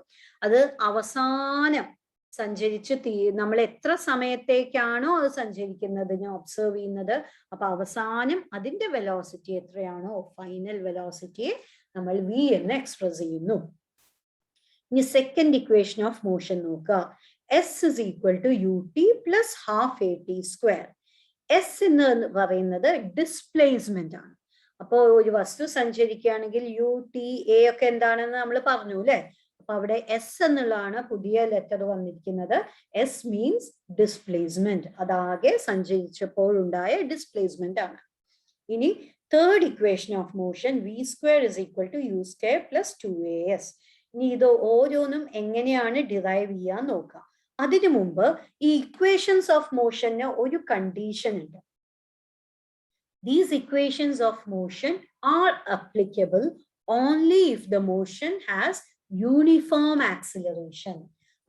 അത് അവസാനം സഞ്ചരിച്ച് നമ്മൾ എത്ര സമയത്തേക്കാണോ അത് സഞ്ചരിക്കുന്നതിനെ ഒബ്സർവ് ചെയ്യുന്നത്, അപ്പൊ അവസാനം അതിന്റെ വെലോസിറ്റി എത്രയാണോ ഫൈനൽ വെലോസിറ്റിയെ നമ്മൾ V എന്ന് എക്സ്പ്രസ് ചെയ്യുന്നു. ഇനി സെക്കൻഡ് ഇക്വേഷൻ ഓഫ് മോഷൻ നോക്കുക. S is equal to ut plus half at square. S എന്ന് പറയുന്നത് ഡിസ്പ്ലേസ്മെന്റ് ആണ്. അപ്പോ ഒരു വസ്തു സഞ്ചരിക്കുകയാണെങ്കിൽ UTA ഒക്കെ എന്താണെന്ന് നമ്മൾ പറഞ്ഞു അല്ലെ. അപ്പൊ അവിടെ S എന്നുള്ളതാണ് പുതിയ ലെറ്റർ വന്നിരിക്കുന്നത്. S means displacement. അതാകെ സഞ്ചരിച്ചപ്പോൾ ഉണ്ടായ ഡിസ്പ്ലേസ്മെന്റ് ആണ്. ഇനി third equation of motion V square is equal to U square plus 2AS. ഇനി ഇത് ഓരോന്നും എങ്ങനെയാണ് ഡിറൈവ് ചെയ്യാൻ നോക്കാം. അതിനു മുമ്പ് ഈ ഇക്വേഷൻസ് ഓഫ് മോഷന് ഒരു കണ്ടീഷൻ ഉണ്ട്. These equations of motion are applicable only if the motion has uniform acceleration.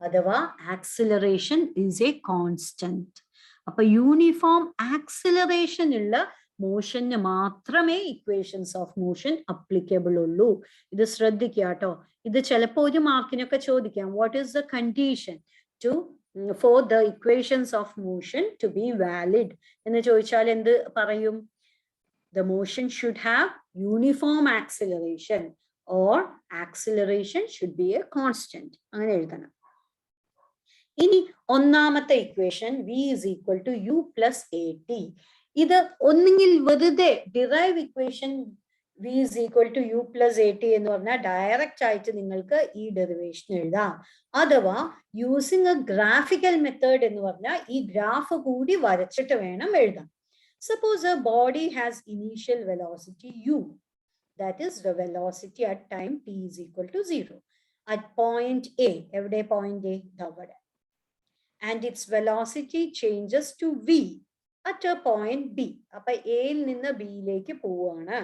അഥവാ acceleration is a constant. അപ്പൊ യൂണിഫോം ആക്സിലറേഷൻ ഉള്ള മോഷന് മാത്രമേ ഇക്വേഷൻസ് ഓഫ് മോഷൻ അപ്ലിക്കബിൾ ഉള്ളൂ. ഇത് ശ്രദ്ധിക്കുക കേട്ടോ. ഇത് ചിലപ്പോൾ ഒരു മാർക്കിനൊക്കെ ചോദിക്കാം. What is the condition for the equations of motion to be valid എന്ന് ചോദിച്ചാൽ എന്ത് പറയും? The motion should have uniform acceleration or acceleration should be a constant. അങ്ങനെ എഴുതണം. ഇനി ഒന്നാമത്തെ equation V is equal to U plus AT. ഇത് ഒന്നുകിൽ വെറുതെ derive equation V is equal to U plus AT എന്ന് പറഞ്ഞാൽ ഡയറക്റ്റ് ആയിട്ട് നിങ്ങൾക്ക് ഈ ഡെറിവേഷൻ എഴുതാം. അഥവാ യൂസിങ് എ ഗ്രാഫിക്കൽ മെത്തേഡ് എന്ന് പറഞ്ഞാൽ ഈ ഗ്രാഫ് കൂടി വരച്ചിട്ട് വേണം എഴുതാൻ. Suppose a body has initial velocity U, that is the velocity at time t is equal to 0 at point A. Every point A, and its velocity changes to V at a point B. അപ്പൊ എയിൽ നിന്ന് ബിയിലേക്ക് പോവാണ്.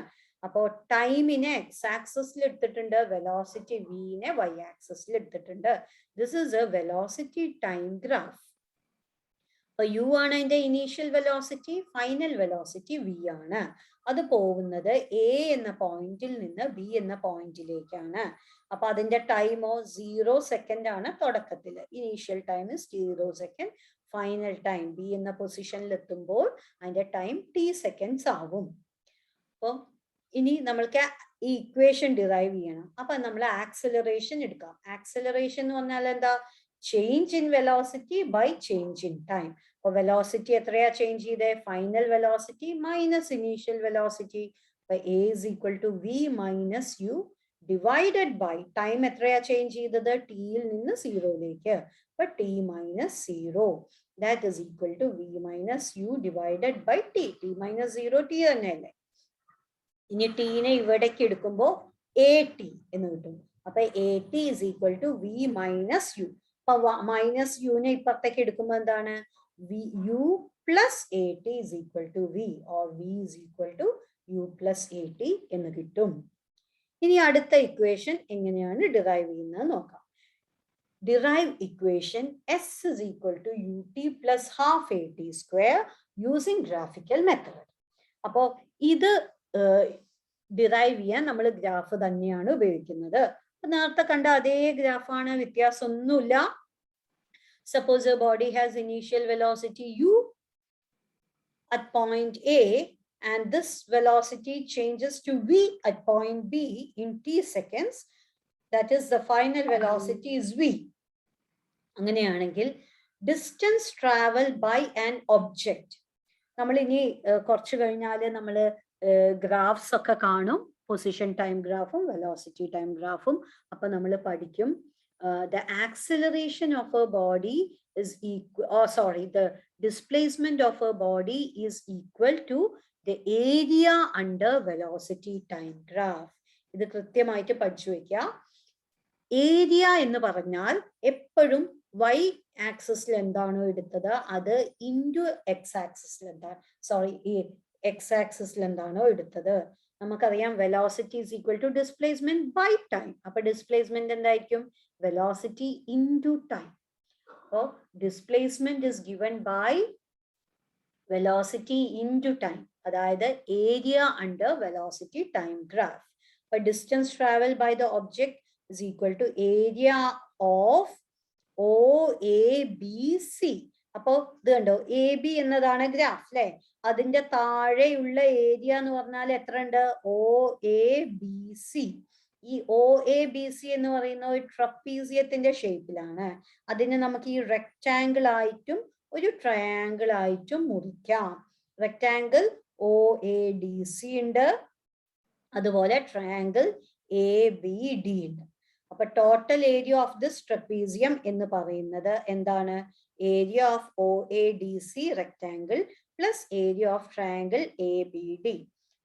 അപ്പോൾ ടൈമിനെ എക്സ് ആക്സിസിൽ എടുത്തിട്ടുണ്ട്, വെലോസിറ്റി വിനെ വൈ ആക്സിസിൽ എടുത്തിട്ടുണ്ട്. This is a velocity time graph. അപ്പൊ യു ആണ് അതിന്റെ initial velocity, final velocity V ആണ്. അത് പോകുന്നത് എ എന്ന പോയിന്റിൽ നിന്ന് ബി എന്ന പോയിന്റിലേക്കാണ്. അപ്പൊ അതിന്റെ ടൈമോ 0 സെക്കൻഡ് ആണ് തുടക്കത്തിൽ. Initial time 0 second, final time B എന്ന പൊസിഷനിൽ എത്തുമ്പോൾ അതിന്റെ ടൈം ടി സെക്കൻഡ്സ് ആവും. അപ്പോൾ ഇനി നമ്മൾക്ക് ഈ ഇക്വേഷൻ ഡിറൈവ് ചെയ്യണം. അപ്പൊ നമ്മൾ ആക്സിലറേഷൻ എടുക്കാം. ആക്സിലറേഷൻ എന്ന് പറഞ്ഞാൽ എന്താ? Change in velocity by change in time. അപ്പൊ വെലോസിറ്റി എത്രയാ ചേഞ്ച് ചെയ്തേ? Final velocity minus initial velocity. അപ്പൊ a is equal to V minus u divided by time എത്രയാ ചേഞ്ച് ചെയ്തത്? ടിയിൽ നിന്ന് സീറോയിലേക്ക്. അപ്പൊ t minus zero, that is equal to V minus u divided by t. T minus zero t തന്നെയല്ലേ. ഇനി ടീനെ ഇവിടേക്ക് എടുക്കുമ്പോൾ എ ടി എന്ന് കിട്ടും. അപ്പൊ A T is equal to V minus U. അപ്പൊ മൈനസ് യുനെ ഇപ്പുറത്തേക്ക് എടുക്കുമ്പോൾ എന്താണ്? V U plus A T is equal to V, or V is equal to U plus A T എന്ന് കിട്ടും. ഇനി അടുത്ത ഇക്വേഷൻ എങ്ങനെയാണ് ഡിറൈവ് ചെയ്യുന്നത് നോക്കാം. Derive equation S is equal to ut plus half at square using graphical method. അപ്പോൾ ഇത് ഡിറൈവ് ചെയ്യാൻ നമ്മൾ ഗ്രാഫ് തന്നെയാണ് ഉപയോഗിക്കുന്നത്. നേരത്തെ കണ്ട അതേ ഗ്രാഫാണ്, വ്യത്യാസമൊന്നുമില്ല. Suppose a body has initial velocity u at point A and this velocity changes to v at point B in t seconds. That is, the final velocity is v. അങ്ങനെയാണെങ്കിൽ distance travel by an object. നമ്മൾ ഇനി കുറച്ച് കഴിഞ്ഞാൽ നമ്മൾ ഗ്രാഫ്സ് ഒക്കെ കാണും, പൊസിഷൻ ടൈം ഗ്രാഫും വെലോസിറ്റി ടൈം ഗ്രാഫും. അപ്പൊ നമ്മൾ പഠിക്കും the acceleration of a body is equal, or sorry, the displacement of a body is equal to the area under velocity time graph. ഇത് കൃത്യമായിട്ട് പഠിച്ചു വെക്കുക. ഏരിയ എന്ന് പറഞ്ഞാൽ എപ്പോഴും വൈ ആക്സിസിൽ എന്താണോ എടുത്തത് അത് ഇൻറ്റു എക്സ് ആക്സിസിൽ എന്താണ്, സോറി, എക്സ് ആക്സിസിൽ എന്താണോ എടുത്തത്. നമുക്കറിയാം velocity is equal to displacement by time. അപ്പൊ ഡിസ്പ്ലേസ്മെന്റ് എന്തായിരിക്കും? Velocity into time. അപ്പോൾ displacement is given by velocity into time, അതായത് area under velocity time graph. അപ്പൊ distance travel by the object is equal to area of OABC. അപ്പോ ഇത് കണ്ടോ, എ ബി എന്നതാണ് ഗ്രാഫ് അല്ലെ. അതിന്റെ താഴെയുള്ള ഏരിയ എന്ന് പറഞ്ഞാൽ എത്ര ഉണ്ട്? OABC. ഈ OABC എന്ന് പറയുന്ന ഒരു ട്രപ്പീസിയത്തിന്റെ ഷേപ്പിലാണ്. അതിനെ നമുക്ക് ഈ റെക്ടാങ്കിൾ ആയിട്ടും ഒരു ട്രയാങ്കിൾ ആയിട്ടും മുറിക്കാം. റെക്ടാങ്കിൾ OADC ഉണ്ട്, അതുപോലെ ട്രയാങ്കിൾ ABD ഉണ്ട്. അപ്പൊ total area of this trapezium എന്ന് പറയുന്നത് എന്താണ്? Area of OADC rectangle plus area of triangle ABD.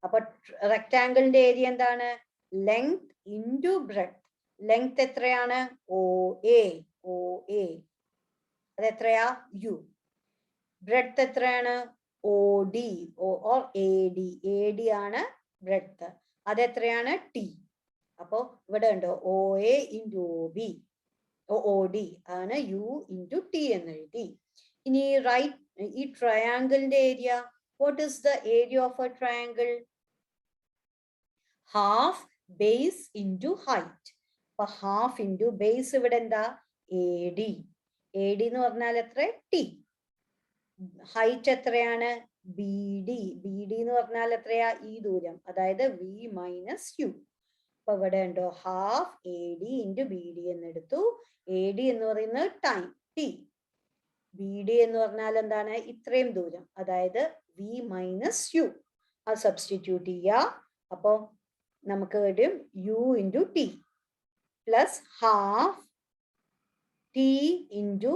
അപ്പൊ റെക്ടാങ്കിളിന്റെ ഏരിയ എന്താണ്? Length into breadth. ലെങ്ത് എത്രയാണ്? OA അത് എത്രയാ? U. ബ്രെഡ്ത്ത് എത്രയാണ്? OD ഓർ AD ആണ് ബ്രെഡ്ത്ത്. അതെത്രയാണ്? T. അപ്പോ ഇവിടെ ഉണ്ടോ OA ഇൻറ്റു OD ആണ് U ഇൻറ്റു T എന്ന് എഴുതി. ഇനി റൈറ്റ് ഈ ട്രയാങ്കിളിന്റെ area, what is the area of a triangle? Half base into height. അപ്പൊ ഹാഫ് ഇൻറ്റു ബേസ് ഇവിടെ എന്താ? AD. AD എന്ന് പറഞ്ഞാൽ എത്ര? T. ഹൈറ്റ് എത്രയാണ്? BD. BD എന്ന് പറഞ്ഞാൽ എത്രയാ? ഈ ദൂരം, അതായത് V മൈനസ് U. അപ്പൊ ഇവിടെ ഉണ്ടോ half AD into BD എന്നെടുത്തു. AD എന്ന് പറയുന്നത് ടൈം T. BD എന്ന് പറഞ്ഞാൽ എന്താണ്? ഇത്രയും ദൂരം, അതായത് V മൈനസ് U. അത് സബ്സ്റ്റിറ്റ്യൂട്ട് ചെയ്യുക. അപ്പോ നമുക്ക് വരും U into T plus half T into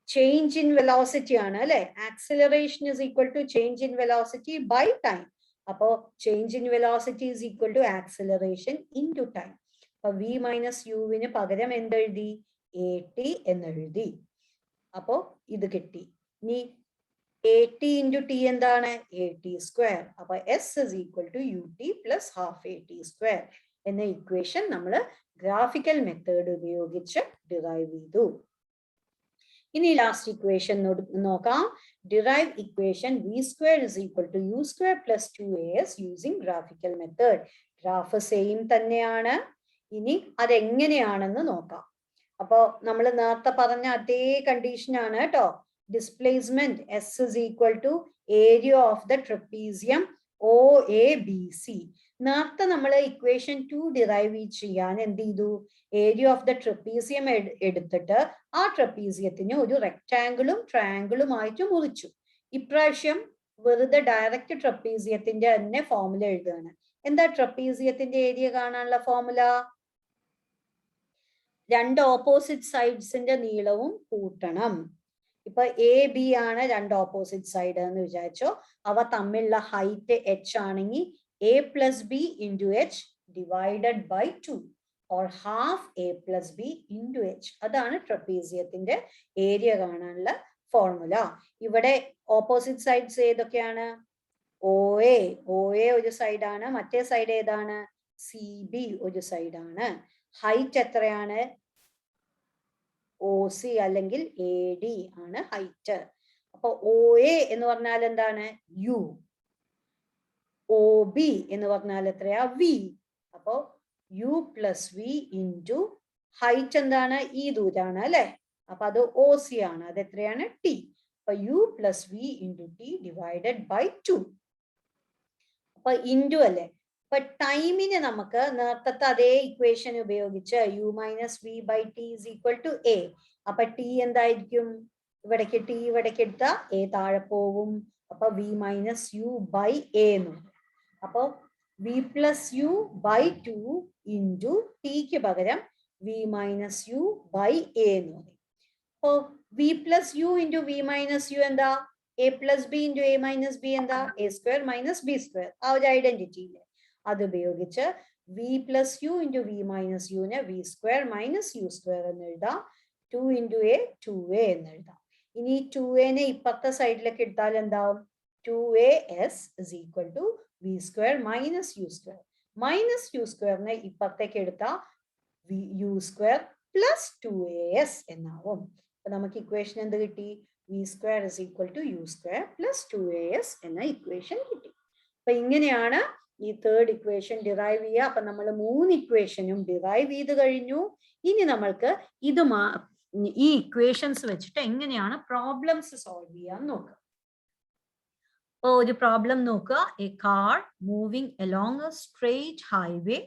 change in velocity ആണ് അല്ലെ. Acceleration is equal to change in velocity by time. അപ്പോ change in velocity is equal to acceleration into time. അപ്പൊ V മൈനസ് യുവിന് പകരം എന്തെഴുതി? AT എന്നെഴുതി. അപ്പോ ഇത് കിട്ടി. ഇനി AT into T എന്താണ്? AT square. അപ്പൊ S is equal to UT plus half AT square എന്ന ഇക്വേഷൻ നമ്മൾ ഗ്രാഫിക്കൽ മെത്തേഡ് ഉപയോഗിച്ച് ഡിറൈവ് ചെയ്തു. ഇനി ലാസ്റ്റ് ഇക്വേഷൻ നോക്കാം. Derive equation V square is equal to U square plus 2AS using graphical method. Graph same തന്നെയാണ്. ഇനി അതെങ്ങനെയാണെന്ന് നോക്കാം. അപ്പോ നമ്മൾ നേരത്തെ പറഞ്ഞ അതേ കണ്ടീഷൻ ആണ് കേട്ടോ. Displacement S is equal to area of the trapezium OABC. നേരത്തെ നമ്മൾ ഇക്വേഷൻ 2 ഡിറൈവ് ചെയ്യാൻ എന്ത് ചെയ്തു? ഏരിയ ഓഫ് ദ ട്രപ്പീസിയം എടുത്തിട്ട് ആ ട്രപ്പീസിയത്തിന് ഒരു റെക്ടാങ്കിളും ട്രയാങ്കിളും ആയിട്ട് മുറിച്ചു. ഇപ്രാവശ്യം വെറുതെ ഡയറക്റ്റ് ട്രപ്പീസിയത്തിന്റെ തന്നെ ഫോർമുല എഴുതുകയാണ്. എന്താ ട്രപ്പീസിയത്തിന്റെ ഏരിയ കാണാനുള്ള ഫോർമുല? രണ്ട് ഓപ്പോസിറ്റ് സൈഡ്സിന്റെ നീളവും കൂട്ടണം. ഇപ്പൊ എ ബി ആണ് രണ്ട് ഓപ്പോസിറ്റ് സൈഡ് എന്ന് വിചാരിച്ചോ. അവ തമ്മിലുള്ള ഹൈറ്റ് h ആണെങ്കിൽ a plus b into h divided by 2 or half a plus b into h. അതാണ് ട്രപ്പീസിയത്തിന്റെ ഏരിയ കാണാനുള്ള ഫോർമുല. ഇവിടെ ഓപ്പോസിറ്റ് സൈഡ്സ് ഏതൊക്കെയാണ്? OA ഒരു സൈഡാണ്. മറ്റേ സൈഡ് ഏതാണ്? CB ഒരു സൈഡാണ്. ഹൈറ്റ് എത്രയാണ്? OC അല്ലെങ്കിൽ AD ആണ് ഹൈറ്റ്. അപ്പൊ OA എന്ന് പറഞ്ഞാൽ എന്താണ്? U. OB എന്ന് പറഞ്ഞാൽ എത്രയാ? V. അപ്പോ U plus V into height എന്താണ്? ഈ ദൂരാണ് അല്ലെ. അപ്പൊ അത് OC ആണ്. അത് എത്രയാണ്? T. അപ്പൊ U plus V into T divided by 2. അപ്പൊ ഇൻറ്റു അല്ലേ. അപ്പൊ ടൈമിന് നമുക്ക് നേരത്തെ അതേ ഇക്വേഷൻ ഉപയോഗിച്ച് U minus V by T is equal to A. അപ്പൊ T എന്തായിരിക്കും? ഇവിടേക്ക് T ഇവിടേക്ക് എടുത്താ A താഴെ പോവും. അപ്പൊ V minus U by A എന്ന്. അപ്പൊ V plus U by 2 into Tക്ക് പകരം V minus U by A എന്ന് പറയും. അപ്പൊ V plus U into V minus U എന്താ? A plus B into A minus B എന്താ? A square minus B square. ആ ഒരു ഐഡന്റിറ്റി ഇല്ലേ, അത് ഉപയോഗിച്ച് V plus U into V minus U നെ V square minus U square എന്ന് എഴുതാം. 2 into A 2A എന്ന് എഴുതാം. ഇനി 2A നെ ഇപ്പുറത്തെ സൈഡിലേക്ക് എടുത്താൽ എന്താവും? 2AS is equal to V square minus U square. Minus U square നെ ഇപ്പുറത്തേക്ക് എടുത്താൽ U square plus 2AS എന്നാവും. അപ്പൊ നമുക്ക് ഇക്വേഷൻ എന്ത് കിട്ടി? V square is equal to U square plus 2AS എന്ന ഇക്വേഷൻ കിട്ടി. അപ്പൊ ഇങ്ങനെയാണ് ഈ തേർഡ് ഇക്വേഷൻ ഡിറൈവ് ചെയ്യുക. അപ്പൊ നമ്മൾ 3 ഇക്വേഷനും ഡിറൈവ് ചെയ്ത് കഴിഞ്ഞു. ഇനി നമ്മൾക്ക് ഇത് ഈ ഇക്വേഷൻസ് വെച്ചിട്ട് എങ്ങനെയാണ് പ്രോബ്ലംസ് സോൾവ് ചെയ്യാൻ നോക്കുക. അപ്പോൾ ഒരു പ്രോബ്ലം നോക്കുക. A car moving along A straight highway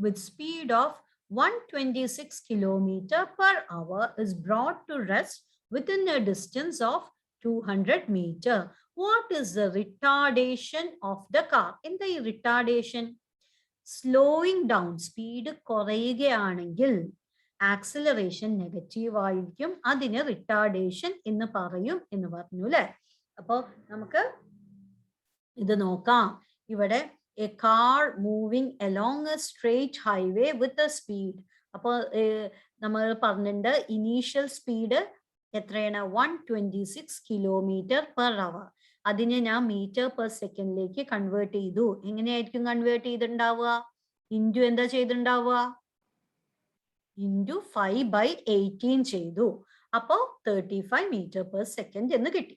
with speed of 126 km/h is brought to rest within a distance of 200 meters. What is the retardation of the car? In the retardation, slowing down, speed കുറയുകയാണെങ്കിൽ ആക്സിലറേഷൻ നെഗറ്റീവ് ആയിരിക്കും. അതിന് റിട്ടാർഡേഷൻ എന്ന് പറയും എന്ന് പറഞ്ഞു അല്ലെ. അപ്പോൾ നമുക്ക് ഇത് നോക്കാം. ഇവിടെ A car moving along A straight highway with a speed. അപ്പോൾ നമ്മൾ പറഞ്ഞിട്ടുണ്ട് ഇനീഷ്യൽ സ്പീഡ് എത്രയാണ്? 126 km/h. അതിനെ ഞാൻ മീറ്റർ പെർ സെക്കൻഡിലേക്ക് കൺവേർട്ട് ചെയ്തു. എങ്ങനെയായിരിക്കും കൺവേർട്ട് ചെയ്തിട്ടുണ്ടാവുക? ഇൻറ്റു എന്താ ചെയ്തിട്ടുണ്ടാവുക? ഇൻറ്റു 5/18 ചെയ്തു. അപ്പോ 35 m/s എന്ന് കിട്ടി.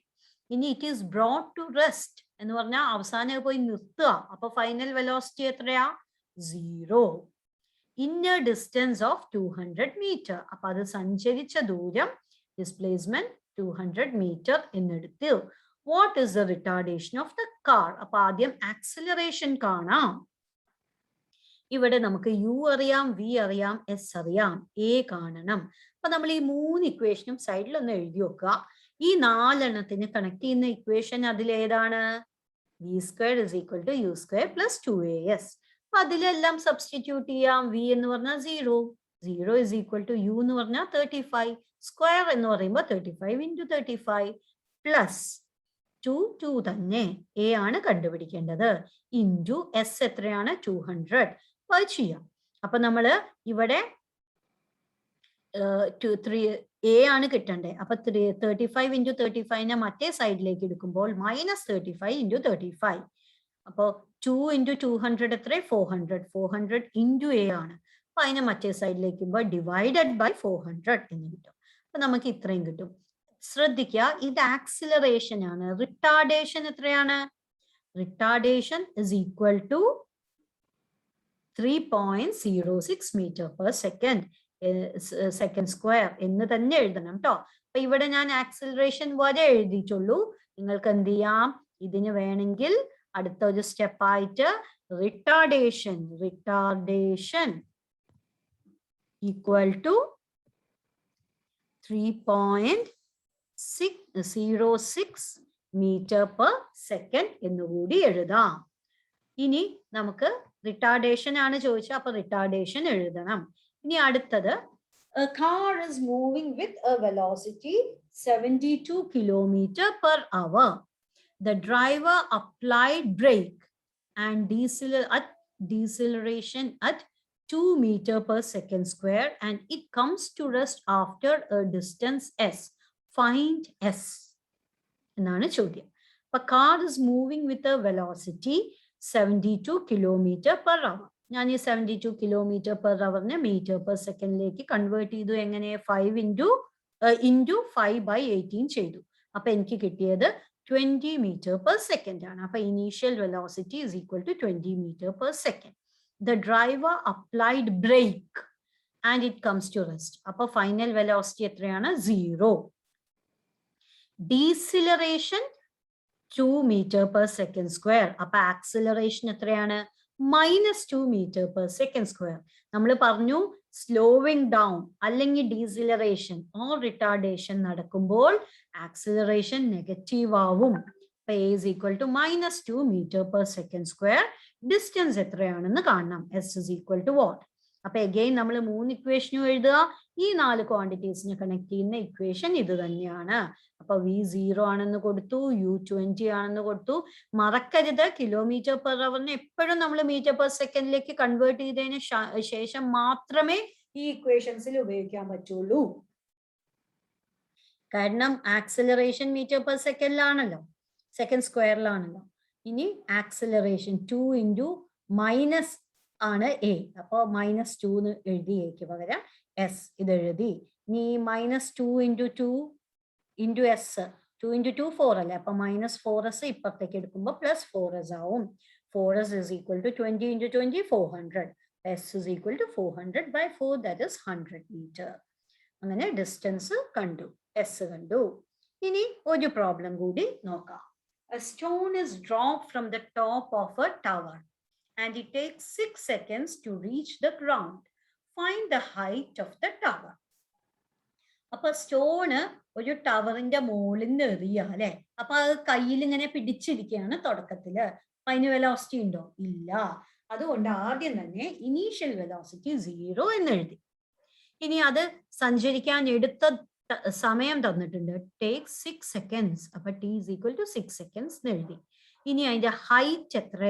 ഇനി it is brought to rest എന്ന് പറഞ്ഞാൽ അവസാനം പോയി നിർത്തുക. അപ്പൊ ഫൈനൽ വെലോസിറ്റി എത്രയാ? 0. In a distance of 200 meter. അപ്പൊ അത് സഞ്ചരിച്ച ദൂരം ഡിസ്പ്ലേസ്മെന്റ് 200 meter എന്നെടുത്തു. What is the retardation of the car? അപ്പൊ ആദ്യം ആക്സിലറേഷൻ കാണാം. ഇവിടെ നമുക്ക് U അറിയാം, V അറിയാം, S അറിയാം, A കാണണം. അപ്പൊ നമ്മൾ ഈ 3 ഇക്വേഷനും സൈഡിൽ ഒന്ന് എഴുതി വെക്കുക. ഈ 4 കണക്ട് ചെയ്യുന്ന equation അതിലേതാണ്? V square is equal to U square plus 2AS. അപ്പൊ അതിലെല്ലാം സബ്സ്റ്റിറ്റ്യൂട്ട് ചെയ്യാം. V എന്ന് പറഞ്ഞാൽ 0, 0 is equal to U എന്ന് പറഞ്ഞാൽ 35, സ്ക്വയർ എന്ന് പറയുമ്പോൾ 35 into 35 പ്ലസ് 2 തന്നെ A ആണ് കണ്ടുപിടിക്കേണ്ടത്. ഇൻറ്റു S എത്രയാണ്? 200. അത് ചെയ്യാം. അപ്പൊ നമ്മള് ഇവിടെ A ആണ് കിട്ടണ്ടേ. അപ്പൊ 35 into 35 മറ്റേ സൈഡിലേക്ക് എടുക്കുമ്പോൾ -35 into 35. അപ്പോൾ 2 into 200 എത്ര? 400. 400 into A ആണ്. അപ്പൊ അതിനെ മറ്റേ സൈഡിലേക്ക് ഡിവൈഡഡ് ബൈ 400 എന്ന് കിട്ടും. അപ്പൊ നമുക്ക് ഇത്രയും കിട്ടും. ശ്രദ്ധിക്കുക, ഇത് ആക്സിലറേഷൻ ആണ്. റിട്ടാർഡേഷൻ എത്രയാണ്? Retardation is equal to 3.06 meter per second square എന്ന് തന്നെ എഴുതണം കേട്ടോ. അപ്പൊ ഇവിടെ ഞാൻ ആക്സിലറേഷൻ വരെ എഴുതിയിട്ടുള്ളൂ. നിങ്ങൾക്ക് എന്ത് ചെയ്യാം, ഇതിന് വേണമെങ്കിൽ അടുത്ത ഒരു സ്റ്റെപ്പായിട്ട് retardation equal to 3.06 meter per second എന്നുകൂടി എഴുതാം. ഇനി നമുക്ക് റിട്ടാർഡേഷൻ ആണ് ചോദിച്ചത്, അപ്പൊ റിട്ടാർഡേഷൻ എഴുതണം. ഇനി അടുത്തത്, a car is moving with a velocity 72 kilometer per hour. The driver applied brake and deceleration at 2 meter per second square and it comes to rest after a distance s. Find s എന്നാണ് ചോദ്യം. അപ്പൊ car is moving with a velocity 72 kilometer per hour. ഞാൻ ഈ 72 kilometer per hour metre per സെക്കൻഡിലേക്ക് കൺവേർട്ട് ചെയ്തു. എങ്ങനെ? 5 into 5/18 ചെയ്തു. അപ്പൊ എനിക്ക് കിട്ടിയത് 20 meter per second ആണ്. അപ്പൊ initial velocity is equal to 20 meter per second. The driver applied brake and it comes to rest. അപ്പൊ ഫൈനൽ വെലോസിറ്റി എത്രയാണ്? 0. Deceleration 2 meter per second square. അപ്പൊ ആക്സിലറേഷൻ എത്രയാണ്? -2 meter per second square. നമ്മൾ പറഞ്ഞു സ്ലോവിങ് ഡൗൺ അല്ലെങ്കിൽ ഡീസിലറേഷൻ ഓർ റിട്ടാർഡേഷൻ നടക്കുമ്പോൾ ആക്സിലറേഷൻ നെഗറ്റീവ് ആവും. അപ്പൊ A is equal to -2 meter per second square. Distance എത്രയാണെന്ന് കാണണം. S is equal to what? അപ്പൊ അഗെയിൻ നമ്മൾ 3 ഇക്വേഷനും എഴുതുക. ഈ 4 ക്വാണ്ടിറ്റീസിനെ കണക്ട് ചെയ്യുന്ന ഇക്വേഷൻ ഇത് തന്നെയാണ്. അപ്പൊ V0 ആണെന്ന് കൊടുത്തു, U20 ആണെന്ന് കൊടുത്തു. മറക്കരുത്, കിലോമീറ്റർ പെർ അവറിനെ എപ്പോഴും നമ്മൾ മീറ്റർ പെർ സെക്കൻഡിലേക്ക് കൺവേർട്ട് ചെയ്തതിന് ശേഷം മാത്രമേ ഈ ഇക്വേഷൻസിൽ ഉപയോഗിക്കാൻ പറ്റുള്ളൂ. കാരണം ആക്സിലറേഷൻ മീറ്റർ പെർ സെക്കൻഡിലാണല്ലോ, സെക്കൻഡ് സ്ക്വയറിലാണല്ലോ. ഇനി ആക്സിലറേഷൻ 2 into മൈനസ് ആണ് A. അപ്പൊ -2 എന്ന് എഴുതി Aക്ക് പകരം S ഇത് എഴുതി. ഇനി -2 into 2 into S, 2 into 2 4 അല്ലേ. അപ്പൊ -4s ഇപ്പുറത്തേക്ക് എടുക്കുമ്പോൾ +4s ആവും. 4s is equal to 20 into 20 400. S is equal to 400 by 4, that is 100 meter. അങ്ങനെ ഡിസ്റ്റൻസ് കണ്ടു, S കണ്ടു. ഇനി ഒരു പ്രോബ്ലം കൂടി നോക്കാം. A stone is dropped from the top of a tower and it takes 6 seconds to reach the ground. Find the height of the tower. അപ്പൊ സ്റ്റോണ് ഒരു ടവറിന്റെ മുകളിൽ നിന്ന് എറിയ അല്ലെ. അപ്പൊ അത് കയ്യിൽ ഇങ്ങനെ പിടിച്ചിരിക്കുകയാണ് തുടക്കത്തില്. അപ്പൊ അതിന് വെലോസിറ്റി ഉണ്ടോ? ഇല്ല. അതുകൊണ്ട് ആദ്യം തന്നെ ഇനീഷ്യൽ വെലോസിറ്റി 0 എന്ന് എഴുതി. ഇനി അത് സഞ്ചരിക്കാൻ എടുത്ത സമയം തന്നിട്ടുണ്ട്. Take 6 seconds. അപ്പൊ T is equal to 6 seconds എന്ന് എഴുതി. ഇനി അതിന്റെ ഹൈറ്റ് എത്ര,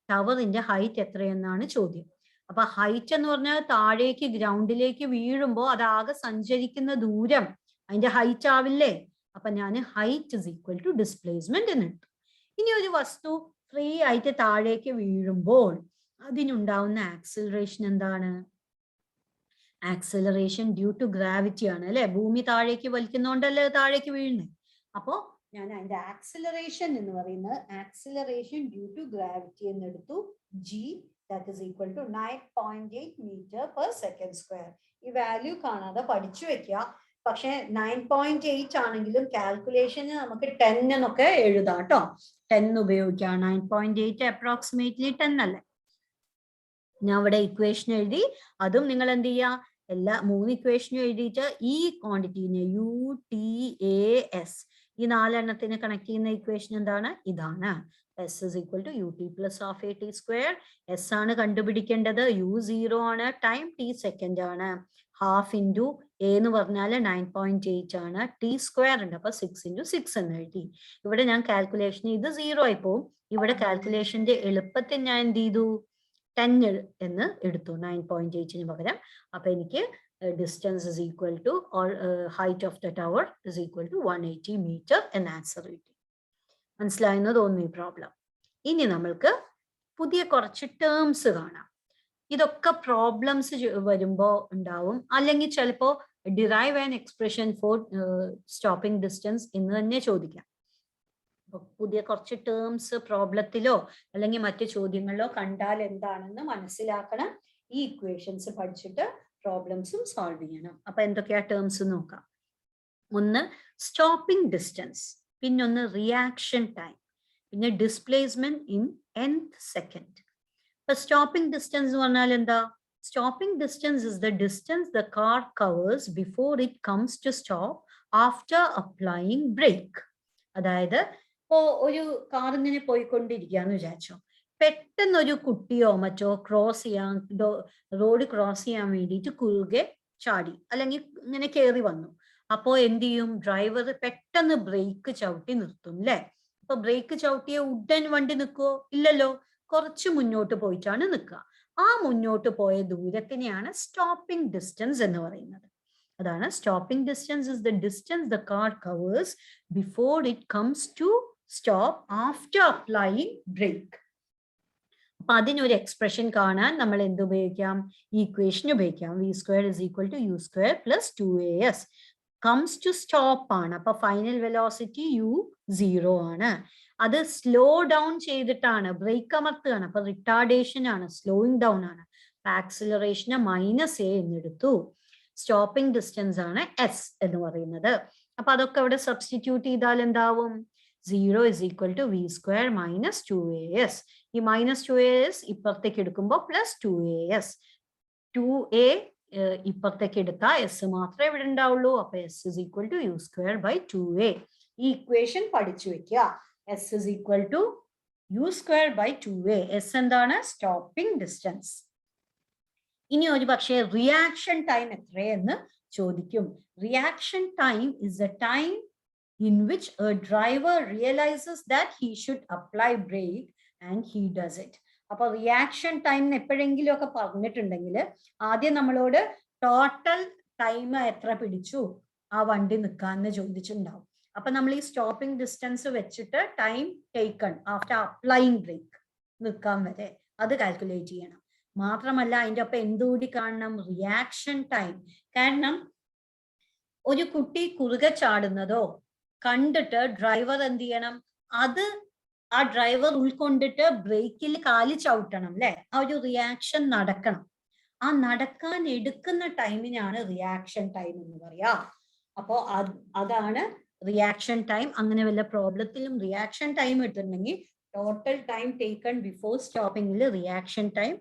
ടവറിന്റെ ഹൈറ്റ് എത്രയെന്നാണ് ചോദ്യം. അപ്പൊ ഹൈറ്റ് എന്ന് പറഞ്ഞാൽ താഴേക്ക് ഗ്രൗണ്ടിലേക്ക് വീഴുമ്പോൾ അതാകെ സഞ്ചരിക്കുന്ന ദൂരം അതിന്റെ ഹൈറ്റ് ആവില്ലേ. അപ്പൊ ഞാൻ height is equal to displacement എന്ന് ഇട്ടു. ഇനി ഒരു വസ്തു ഫ്രീ ആയിട്ട് താഴേക്ക് വീഴുമ്പോൾ അതിനുണ്ടാവുന്ന ആക്സിലറേഷൻ എന്താണ്? ആക്സിലറേഷൻ ഡ്യൂ ടു ഗ്രാവിറ്റി ആണ് അല്ലെ. ഭൂമി താഴേക്ക് വലിക്കുന്നോണ്ടല്ലേ താഴേക്ക് വീഴുന്നത്. അപ്പോ ഞാൻ അതിന്റെ ആക്സിലറേഷൻ എന്ന് പറയുന്നത് ആക്സിലറേഷൻ ഡ്യൂ ടു ഗ്രാവിറ്റി എന്നെടുത്തു. G, that is equal to 9.8 meter per second square. ഈ വാല്യൂ കാണാതെ പഠിച്ചു വെക്കുക. പക്ഷെ 9.8 ആണെങ്കിലും കാൽക്കുലേഷന് നമുക്ക് 10 എന്നൊക്കെ എഴുതാം കേട്ടോ. 10 ഉപയോഗിക്കാം. 9.8 അപ്രോക്സിമേറ്റ്ലി 10 അല്ലേ. ഞാൻ ഇവിടെ ഇക്വേഷൻ എഴുതി. അതും നിങ്ങൾ എന്ത് ചെയ്യുക, എല്ലാ 3 ഇക്വേഷനും എഴുതിയിട്ട് ഈ ക്വാണ്ടിറ്റീനെ UTAS ഈ 4 എണ്ണത്തിന് കണക്ട് ചെയ്യുന്ന ഇക്വേഷൻ എന്താണ്? ഇതാണ്. S is equal to UT plus half AT square. S ആണ് കണ്ടുപിടിക്കേണ്ടത്. U0 ആണ്, ടൈം T സെക്കൻഡ് ആണ്. ഹാഫ് ഇൻറ്റു A എന്ന് പറഞ്ഞാൽ 9.8 ആണ്. T സ്ക്വയർ ഉണ്ട്, അപ്പൊ 6 into 6 എന്ന് എഴുതി. ഇവിടെ ഞാൻ കാൽക്കുലേഷൻ ഇത് 0 ആയി പോവും. ഇവിടെ കാൽക്കുലേഷന്റെ എളുപ്പത്തിൽ ഞാൻ എന്ത് ചെയ്തു? 10 എന്ന് എടുത്തു 9.8ന് പകരം. അപ്പൊ എനിക്ക് distance is equal to, or height of the tower is equal to 180 meter എന്ന് ആൻസർ കിട്ടി. മനസ്സിലായെന്ന് തോന്നുന്നു ഈ പ്രോബ്ലം. ഇനി നമ്മൾക്ക് പുതിയ കുറച്ച് ടേംസ് കാണാം. ഇതൊക്കെ പ്രോബ്ലംസ് വരുമ്പോൾ ഉണ്ടാവും, അല്ലെങ്കിൽ ചിലപ്പോൾ derive an expression for stopping distance എന്ന് തന്നെ ചോദിക്കാം. പുതിയ കുറച്ച് ടേംസ് പ്രോബ്ലത്തിലോ അല്ലെങ്കിൽ മറ്റു ചോദ്യങ്ങളിലോ കണ്ടാൽ എന്താണെന്ന് മനസ്സിലാക്കണം. ഈ ഇക്വേഷൻസ് പഠിച്ചിട്ട് പ്രോബ്ലംസും സോൾവ് ചെയ്യണം. അപ്പൊ എന്തൊക്കെയാ ടേംസ് നോക്കാം. ഒന്ന് സ്റ്റോപ്പിംഗ് ഡിസ്റ്റൻസ്, പിന്നൊന്ന് റിയാക്ഷൻ ടൈം, പിന്നെ ഡിസ്പ്ലേസ്മെന്റ് ഇൻ nth സെക്കൻഡ്. ഇപ്പൊ സ്റ്റോപ്പിംഗ് ഡിസ്റ്റൻസ് എന്ന് പറഞ്ഞാൽ എന്താ? Stopping distance is the distance the car covers before it comes to stop after applying brake. അതായത് ഇപ്പോ ഒരു കാർ ഇങ്ങനെ പോയിക്കൊണ്ടിരിക്കുകയെന്ന് വിചാരിച്ചോ, പെട്ടെന്നൊരു കുട്ടിയോ മറ്റോ ക്രോസ് ചെയ്യാൻ, റോഡ് ക്രോസ് ചെയ്യാൻ വേണ്ടിയിട്ട് കുറുകെ ചാടി അല്ലെങ്കിൽ ഇങ്ങനെ കയറി വന്നു. അപ്പോ എന്ത് ചെയ്യും? ഡ്രൈവർ പെട്ടെന്ന് ബ്രേക്ക് ചവിട്ടി നിർത്തും അല്ലെ? അപ്പൊ ബ്രേക്ക് ചവിട്ടിയ ഉടൻ വണ്ടി നിൽക്കുവോ? ഇല്ലല്ലോ, കുറച്ച് മുന്നോട്ട് പോയിട്ടാണ് നിൽക്കുക. ആ മുന്നോട്ട് പോയ ദൂരത്തിനെയാണ് സ്റ്റോപ്പിംഗ് ഡിസ്റ്റൻസ് എന്ന് പറയുന്നത്. അതാണ് stopping distance is the distance the car covers before it comes to stop after applying brake. അപ്പൊ അതിനൊരു എക്സ്പ്രഷൻ കാണാൻ നമ്മൾ എന്ത് ഉപയോഗിക്കാം? ഈക്വേഷൻ ഉപയോഗിക്കാം. v square is equal to u square plus 2as. Comes to stop ആണ്, അപ്പൊ ഫൈനൽ വെലോസിറ്റി u 0 ആണ്. അത് സ്ലോ ഡൗൺ ചെയ്തിട്ടാണ്, ബ്രേക്ക് അമർത്തുകയാണ്, അപ്പൊ റിട്ടാർഡേഷൻ ആണ്, സ്ലോയിങ് ഡൗൺ ആണ്. ആക്സിലറേഷന് -a എന്നെടുത്തു. സ്റ്റോപ്പിംഗ് ഡിസ്റ്റൻസ് ആണ് s എന്ന് പറയുന്നത്. അപ്പൊ അതൊക്കെ അവിടെ സബ്സ്റ്റിറ്റ്യൂട്ട് ചെയ്താൽ എന്താവും? 0 is equal to v square minus 2as. ഈ -2as ഇപ്പുറത്തേക്ക് എടുക്കുമ്പോൾ പ്ലസ് 2as. 2a ഇപ്പുറത്തേക്ക് എടുത്താൽ s മാത്രമേ ഇവിടെ ഉണ്ടാവുള്ളൂ. അപ്പൊ s is equal to u square by 2a. ഈ ഇക്വേഷൻ പഠിച്ചു വെക്കുക. s is equal to u square by 2a. s എന്താണ്? Stopping distance. ഇനി ഒരു പക്ഷേ റിയാക്ഷൻ ടൈം എത്രയെന്ന് ചോദിക്കും. Reaction time is the time in which a driver realizes that he should apply brake and he does it. അപ്പൊ റിയാക്ഷൻ ടൈം എപ്പോഴെങ്കിലും ഒക്കെ പറഞ്ഞിട്ടുണ്ടെങ്കിൽ ആദ്യം നമ്മളോട് ടോട്ടൽ ടൈം എത്ര പിടിച്ചു ആ വണ്ടി നിൽക്കാന്ന് ചോദിച്ചിട്ടുണ്ടാവും. അപ്പൊ നമ്മൾ ഈ സ്റ്റോപ്പിംഗ് ഡിസ്റ്റൻസ് വെച്ചിട്ട് time taken after applying brake നിൽക്കാൻ വരെ അത് കാൽക്കുലേറ്റ് ചെയ്യണം. മാത്രമല്ല അതിൻ്റെ ഒപ്പം എന്തുകൂടി കാണണം? Reaction time. കാരണം ഒരു കുട്ടി കുറുകെ ചാടുന്നതോ കണ്ടിട്ട് ഡ്രൈവർ എന്ത് ചെയ്യണം? അത് ആ ഡ്രൈവർ ഉൾക്കൊണ്ടിട്ട് ബ്രേക്കിൽ കാല് ചവിട്ടണം അല്ലെ? ആ ഒരു റിയാക്ഷൻ നടക്കണം. ആ നടക്കാൻ എടുക്കുന്ന ടൈമിനാണ് റിയാക്ഷൻ ടൈം എന്ന് പറയാ. അപ്പോ അതാണ് റിയാക്ഷൻ ടൈം. അങ്ങനെ വല്ല പ്രോബ്ലത്തിലും റിയാക്ഷൻ ടൈം എടുത്തിട്ടുണ്ടെങ്കിൽ ടോട്ടൽ ടൈം ടേക്കൺ ബിഫോർ സ്റ്റോപ്പിംഗിൽ റിയാക്ഷൻ ടൈം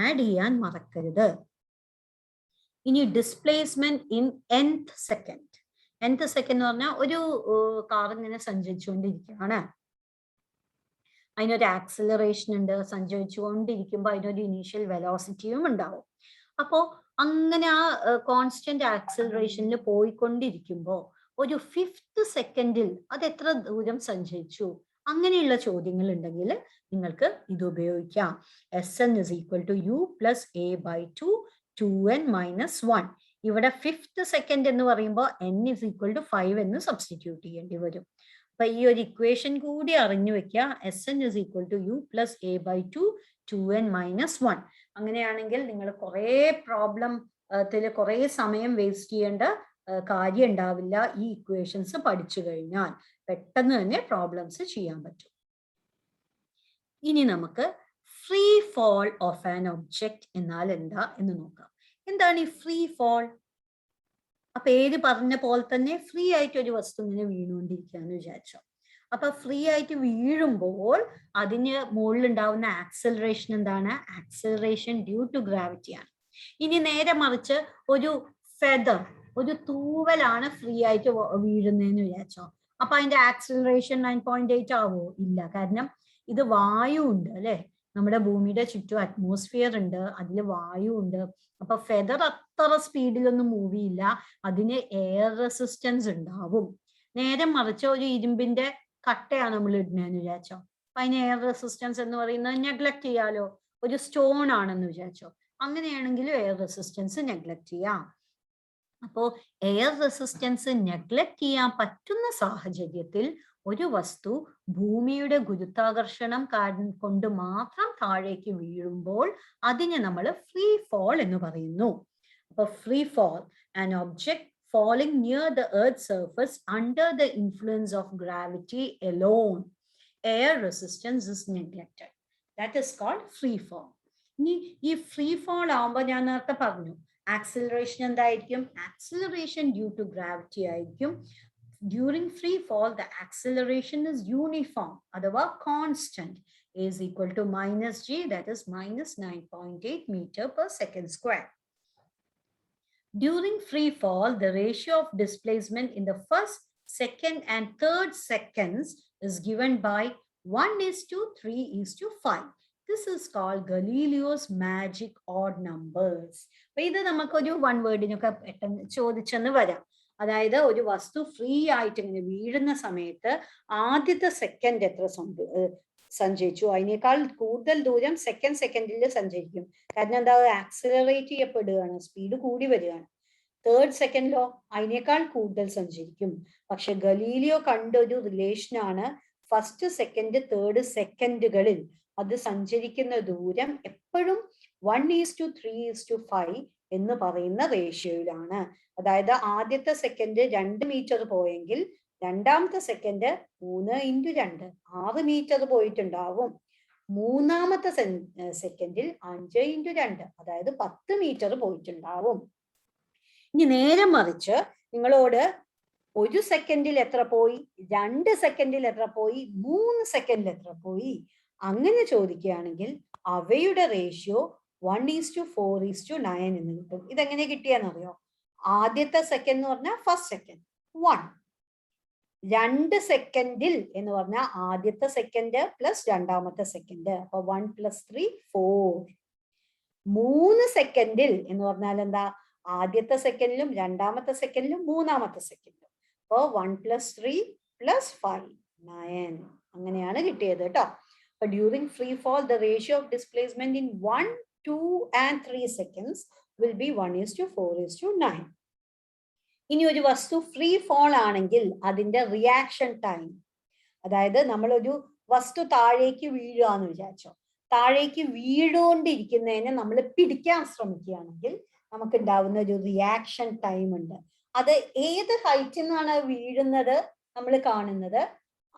ആഡ് ചെയ്യാൻ മറക്കരുത്. ഇനി displacement in nth second. nth second എന്ന് പറഞ്ഞാൽ ഒരു കാർ ഇങ്ങനെ സഞ്ചരിച്ചുകൊണ്ടിരിക്കുകയാണ്, അതിനൊരു ആക്സിലറേഷൻ ഉണ്ട്, സഞ്ചരിച്ചുകൊണ്ടിരിക്കുമ്പോൾ അതിനൊരു ഇനീഷ്യൽ വെലോസിറ്റിയും ഉണ്ടാവും. അപ്പോ അങ്ങനെ ആ കോൺസ്റ്റന്റ് ആക്സിലറേഷനിൽ പോയിക്കൊണ്ടിരിക്കുമ്പോൾ ഒരു 5th സെക്കൻഡിൽ അത് എത്ര ദൂരം സഞ്ചരിച്ചു, അങ്ങനെയുള്ള ചോദ്യങ്ങൾ ഉണ്ടെങ്കിൽ നിങ്ങൾക്ക് ഇത് ഉപയോഗിക്കാം. Sn is equal to u plus a by 2 2n minus 1. ഇവിടെ 5th സെക്കൻഡ് എന്ന് പറയുമ്പോൾ n is equal to 5 എന്ന് സബ്സ്റ്റിറ്റ്യൂട്ട് ചെയ്യേണ്ടി വരും. അപ്പൊ ഈ ഒരു ഇക്വേഷൻ കൂടി അറിഞ്ഞു വെക്കുക. Sn is equal to u plus a by 2 2n minus 1. അങ്ങനെയാണെങ്കിൽ നിങ്ങൾ കുറേ പ്രോബ്ലത്തിൽ കുറേ സമയം വേസ്റ്റ് ചെയ്യേണ്ട കാര്യം ഉണ്ടാവില്ല. ഈ ഇക്വേഷൻസ് പഠിച്ചു കഴിഞ്ഞാൽ പെട്ടെന്ന് തന്നെ പ്രോബ്ലംസ് ചെയ്യാൻ പറ്റും. ഇനി നമുക്ക് free fall of an object എന്നാൽ എന്താ എന്ന് നോക്കാം. എന്താണ് ഈ ഫ്രീ ഫോൾ? അപ്പൊ പേര് പറഞ്ഞ പോലെ തന്നെ ഫ്രീ ആയിട്ട് ഒരു വസ്തു ഇങ്ങനെ വീണുകൊണ്ടിരിക്കാന്ന് വിചാരിച്ചോ. അപ്പൊ ഫ്രീ ആയിട്ട് വീഴുമ്പോൾ അതിന് മുകളിൽ ഉണ്ടാവുന്ന ആക്സിലറേഷൻ എന്താണ്? ആക്സിലറേഷൻ ഡ്യൂ ടു ഗ്രാവിറ്റി ആണ്. ഇനി നേരെ മറിച്ച് ഒരു ഫെദർ, ഒരു തൂവലാണ് ഫ്രീ ആയിട്ട് വീഴുന്നതെന്ന് വിചാരിച്ചോ. അപ്പൊ അതിന്റെ ആക്സിലറേഷൻ 9.8 ആവോ? ഇല്ല. കാരണം ഇത് വായു ഉണ്ട് അല്ലെ, നമ്മുടെ ഭൂമിയുടെ ചുറ്റും അറ്റ്മോസ്ഫിയർ ഉണ്ട്, അതിൽ വായു ഉണ്ട്. അപ്പൊ ഫെദർ അത്ര സ്പീഡിലൊന്നും മൂവ് ചെയ്യില്ല, അതിന് എയർ റെസിസ്റ്റൻസ് ഉണ്ടാവും. നേരെ മറിച്ച് ഒരു ഇരുമ്പിന്റെ കട്ടയാണ് നമ്മൾ ഇടുന്നതെന്ന് വിചാരിച്ചോ, അപ്പൊ അതിന് എയർ റെസിസ്റ്റൻസ് എന്ന് പറയുന്നത് നെഗ്ലക്ട് ചെയ്യാലോ. ഒരു സ്റ്റോൺ ആണെന്ന് വിചാരിച്ചോ, അങ്ങനെയാണെങ്കിലും എയർ റെസിസ്റ്റൻസ് നെഗ്ലക്ട് ചെയ്യാം. അപ്പോൾ എയർ റെസിസ്റ്റൻസ് നെഗ്ലക്ട് ചെയ്യാൻ പറ്റുന്ന സാഹചര്യത്തിൽ ഒരു വസ്തു ഭൂമിയുടെ ഗുരുത്വാകർഷണം കൊണ്ട് മാത്രം താഴേക്ക് വീഴുമ്പോൾ അതിനെ നമ്മൾ ഫ്രീ ഫോൾ എന്ന് പറയുന്നു. അപ്പൊ free fall, an object falling near the earth's surface under the influence of gravity alone, air resistance is neglected. That is called free fall. ഇനി ഈ ഫ്രീ ഫോൾ ആവുമ്പോൾ ഞാൻ നേരത്തെ പറഞ്ഞു ആക്സിലറേഷൻ എന്തായിരിക്കും? ആക്സിലറേഷൻ ഡ്യൂ ടു ഗ്രാവിറ്റി ആയിരിക്കും. During free fall the acceleration is uniform അഥവാ constant, is equal to minus g, that is minus 9.8 meter per second square. During free fall, the ratio of displacement in the first, second, and third seconds is given by 1:3:5. This is called Galileo's magic odd numbers. അപ്പോൾ ഇത് നമുക്കൊരു വൺ വേർഡിനൊക്കെ പെട്ടെന്ന് ചോദിച്ചെന്ന് വരാം. അതായത് ഒരു വസ്തു ഫ്രീ ആയിട്ട് ഇങ്ങനെ വീഴുന്ന സമയത്ത് ആദ്യത്തെ സെക്കൻഡ് എത്ര സഞ്ചരിച്ചു, അതിനേക്കാൾ കൂടുതൽ ദൂരം സെക്കൻഡിൽ സഞ്ചരിക്കും. കാരണം എന്താ, ആക്സിലറേറ്റ് ചെയ്യപ്പെടുകയാണ്, സ്പീഡ് കൂടി വരികയാണ്. തേർഡ് സെക്കൻഡിലോ അതിനേക്കാൾ കൂടുതൽ സഞ്ചരിക്കും. പക്ഷെ ഗലീലിയോ കണ്ട ഒരു റിലേഷനാണ് ഫസ്റ്റ്, സെക്കൻഡ്, തേർഡ് സെക്കൻഡുകളിൽ അത് സഞ്ചരിക്കുന്ന ദൂരം എപ്പോഴും 1:3:5 എന്ന് പറയുന്ന റേഷ്യോയിലാണ്. അതായത് ആദ്യത്തെ സെക്കൻഡ് 2 മീറ്റർ പോയെങ്കിൽ രണ്ടാമത്തെ സെക്കൻഡ് 3:2 6 മീറ്റർ പോയിട്ടുണ്ടാവും. മൂന്നാമത്തെ സെക്കൻഡിൽ 5:2 അതായത് 10 മീറ്റർ പോയിട്ടുണ്ടാവും. ഇനി നേരെ മറിച്ച് നിങ്ങളോട് 1 സെക്കൻഡിൽ എത്ര പോയി, 2 സെക്കൻഡിൽ എത്ര പോയി, 3 സെക്കൻഡിൽ എത്ര പോയി അങ്ങനെ ചോദിക്കുകയാണെങ്കിൽ അവയുടെ റേഷ്യോ 1:4:9 എന്ന് കിട്ടും. ഇതെങ്ങനെ കിട്ടിയാന്നറിയോ? ആദ്യത്തെ സെക്കൻഡ് എന്ന് പറഞ്ഞാൽ ഫസ്റ്റ് സെക്കൻഡ് 1, 2 സെക്കൻഡിൽ എന്ന് പറഞ്ഞാൽ ആദ്യത്തെ സെക്കൻഡ് പ്ലസ് രണ്ടാമത്തെ സെക്കൻഡ്, അപ്പൊ 1 + 3 4. 3 സെക്കൻഡിൽ എന്ന് പറഞ്ഞാൽ എന്താ, ആദ്യത്തെ സെക്കൻഡിലും രണ്ടാമത്തെ സെക്കൻഡിലും മൂന്നാമത്തെ സെക്കൻഡിലും, അപ്പൊ 1 + 3 + 5 9. അങ്ങനെയാണ് കിട്ടിയത് കേട്ടോ. അപ്പൊ during free fall the ratio of displacement in 1, 2 and 3 seconds will be 1:4:9. ഇനി ഒരു വസ്തു ഫ്രീ ഫോൾ ആണെങ്കിൽ അതിന്റെ റിയാക്ഷൻ ടൈം, അതായത് നമ്മളൊരു വസ്തു താഴേക്ക് വീഴുകയെന്ന് വിചാരിച്ചോ, താഴേക്ക് വീഴുകൊണ്ടിരിക്കുന്നതിനെ നമ്മൾ പിടിക്കാൻ ശ്രമിക്കുകയാണെങ്കിൽ നമുക്ക് ഉണ്ടാവുന്ന ഒരു റിയാക്ഷൻ ടൈം ഉണ്ട്. അത് ഏത് ഹൈറ്റിൽ നിന്നാണ് വീഴുന്നത് നമ്മൾ കാണുന്നത്,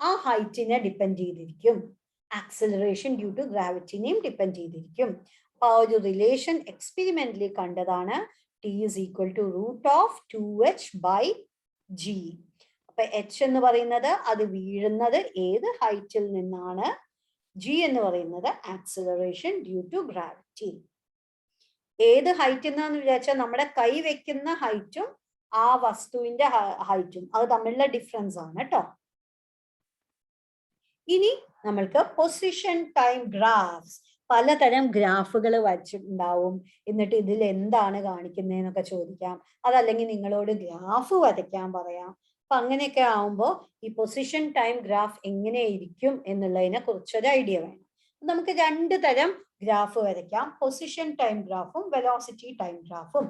ആ ഹൈറ്റിനെ ഡിപ്പെൻഡ് ചെയ്തിരിക്കും. ആക്സിലറേഷൻ ഡ്യൂ ടു ഗ്രാവിറ്റിനെയും ഡിപ്പെൻഡ് ചെയ്തിരിക്കും. അപ്പൊ ആ ഒരു റിലേഷൻ എക്സ്പെരിമെന്റലി കണ്ടതാണ്. T is equal to √2h/g. അപ്പൊ h എന്ന് പറയുന്നത് അത് വീഴുന്നത് ഏത് ഹൈറ്റിൽ നിന്നാണ്, g എന്ന് പറയുന്നത് ആക്സിലറേഷൻ ഡ്യൂ ടു ഗ്രാവിറ്റി. ഏത് ഹൈറ്റിൽ നിന്നാന്ന് വിചാരിച്ചാൽ നമ്മുടെ കൈ വെക്കുന്ന ഹൈറ്റും ആ വസ്തുവിന്റെ ഹൈറ്റും അത് തമ്മിലുള്ള ഡിഫറൻസ് ആണ് കേട്ടോ. ഇനി നമ്മൾക്ക് പൊസിഷൻ ടൈം ഗ്രാഫ്സ്, പലതരം ഗ്രാഫുകൾ വരച്ചിട്ടുണ്ടാവും. എന്നിട്ട് ഇതിൽ എന്താണ് കാണിക്കുന്നതെന്നൊക്കെ ചോദിക്കാം. അതല്ലെങ്കിൽ നിങ്ങളോട് ഗ്രാഫ് വരയ്ക്കാൻ പറയാം. അപ്പൊ അങ്ങനെയൊക്കെ ആവുമ്പോൾ ഈ പൊസിഷൻ ടൈം ഗ്രാഫ് എങ്ങനെയിരിക്കും എന്നുള്ളതിനെ കുറിച്ചൊരു ഐഡിയ വേണം. നമുക്ക് 2 തരം ഗ്രാഫ് വരയ്ക്കാം, പൊസിഷൻ ടൈം ഗ്രാഫും വെലോസിറ്റി ടൈം ഗ്രാഫും.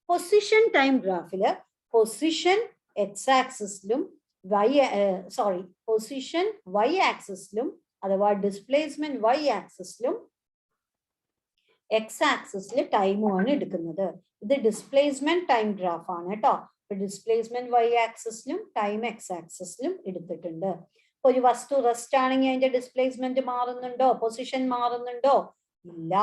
പൊസിഷൻ ടൈം ഗ്രാഫില് പൊസിഷൻ എക്സ് ആക്സിസിലും പൊസിഷൻ വൈ ആക്സിസിലും അഥവാ ഡിസ്പ്ലേസ്മെന്റ് വൈ ആക്സിസിലും എക്സ് ആക്സിസിൽ ടൈമുമാണ് എടുക്കുന്നത്. ഇത് ഡിസ്പ്ലേസ്മെന്റ് ടൈം ഗ്രാഫ് ആണ് കേട്ടോ. ഡിസ്പ്ലേസ്മെന്റ് വൈ ആക്സിസിലും ടൈം എക്സ് ആക്സിസിലും എടുത്തിട്ടുണ്ട്. ഒരു വസ്തു റെസ്റ്റ് ആണെങ്കിൽ അതിന്റെ ഡിസ്പ്ലേസ്മെന്റ് മാറുന്നുണ്ടോ, പൊസിഷൻ മാറുന്നുണ്ടോ? ഇല്ല.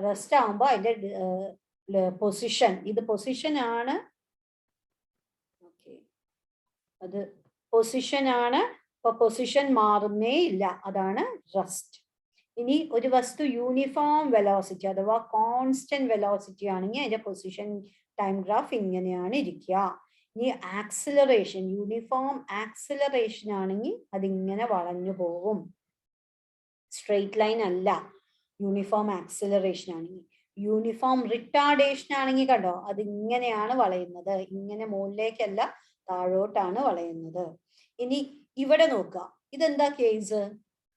റെസ്റ്റ് ആകുമ്പോൾ അതിന്റെ പൊസിഷൻ, ഇത് പൊസിഷൻ ആണ്, അത് പൊസിഷൻ ആണ്. അപ്പൊ പൊസിഷൻ മാറുന്നേ ഇല്ല, അതാണ് റെസ്റ്റ്. ഇനി ഒരു വസ്തു യൂണിഫോം വെലോസിറ്റി അഥവാ കോൺസ്റ്റന്റ് വെലോസിറ്റി ആണെങ്കിൽ അതിന്റെ പൊസിഷൻ ടൈം ഗ്രാഫ് ഇങ്ങനെയാണ് ഇരിക്കുക. ഇനി ആക്സിലറേഷൻ, യൂണിഫോം ആക്സിലറേഷൻ ആണെങ്കിൽ അതിങ്ങനെ വളഞ്ഞു പോകും, സ്ട്രെയിറ്റ് ലൈൻ അല്ല. യൂണിഫോം ആക്സിലറേഷൻ ആണെങ്കിൽ. യൂണിഫോം റിട്ടാർഡേഷൻ ആണെങ്കിൽ കണ്ടോ, അത് ഇങ്ങനെയാണ് വളയുന്നത്, ഇങ്ങനെ മുകളിലേക്കല്ല താഴോട്ടാണ് വളയുന്നത്. ഇനി ഇവിടെ നോക്കുക, ഇതെന്താ കേസ്?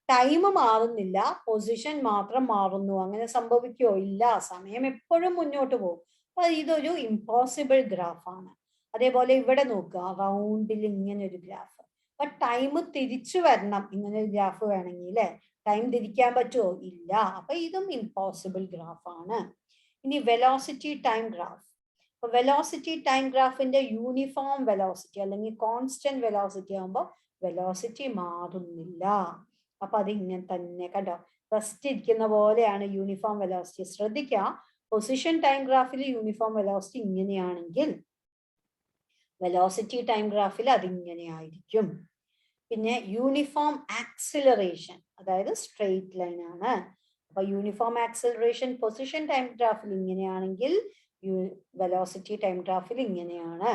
ടൈം മാറുന്നില്ല, പൊസിഷൻ മാത്രം മാറുന്നു. അങ്ങനെ സംഭവിക്കോ? ഇല്ല, സമയം എപ്പോഴും മുന്നോട്ട് പോകും. അപ്പൊ ഇതൊരു ഇമ്പോസിബിൾ ഗ്രാഫാണ്. അതേപോലെ ഇവിടെ നോക്കുക, റൗണ്ടിൽ ഇങ്ങനെ ഒരു ഗ്രാഫ്. അപ്പൊ ടൈം തിരിച്ചു വരണം, ഇങ്ങനെ ഒരു ഗ്രാഫ് വേണമെങ്കിൽ അല്ലെ. ടൈം തിരിക്കാൻ പറ്റുമോ? ഇല്ല. അപ്പൊ ഇതും ഇമ്പോസിബിൾ ഗ്രാഫ് ആണ്. ഇനി വെലോസിറ്റി ടൈം ഗ്രാഫ്. അപ്പൊ വെലോസിറ്റി ടൈം ഗ്രാഫിന്റെ യൂണിഫോം വെലോസിറ്റി അല്ലെങ്കിൽ കോൺസ്റ്റന്റ് വെലോസിറ്റി ആകുമ്പോൾ വെലോസിറ്റി മാറുന്നില്ല. അപ്പൊ അത് ഇങ്ങനെ തന്നെ കണ്ടോ, ഫസ്റ്റ് ഇരിക്കുന്ന പോലെയാണ് യൂണിഫോം വെലോസിറ്റി. ശ്രദ്ധിക്കുക, പൊസിഷൻ ടൈം ഗ്രാഫിൽ യൂണിഫോം വെലോസിറ്റി ഇങ്ങനെയാണെങ്കിൽ വെലോസിറ്റി ടൈം ഗ്രാഫിൽ അതിങ്ങനെ ആയിരിക്കും. പിന്നെ യൂണിഫോം ആക്സിലറേഷൻ, അതായത് സ്ട്രെയിറ്റ് ലൈൻ ആണ്. അപ്പൊ യൂണിഫോം ആക്സിലറേഷൻ പൊസിഷൻ ടൈം ഗ്രാഫിൽ ഇങ്ങനെയാണെങ്കിൽ വെലോസിറ്റി ടൈം ഗ്രാഫിൽ ഇങ്ങനെയാണ്.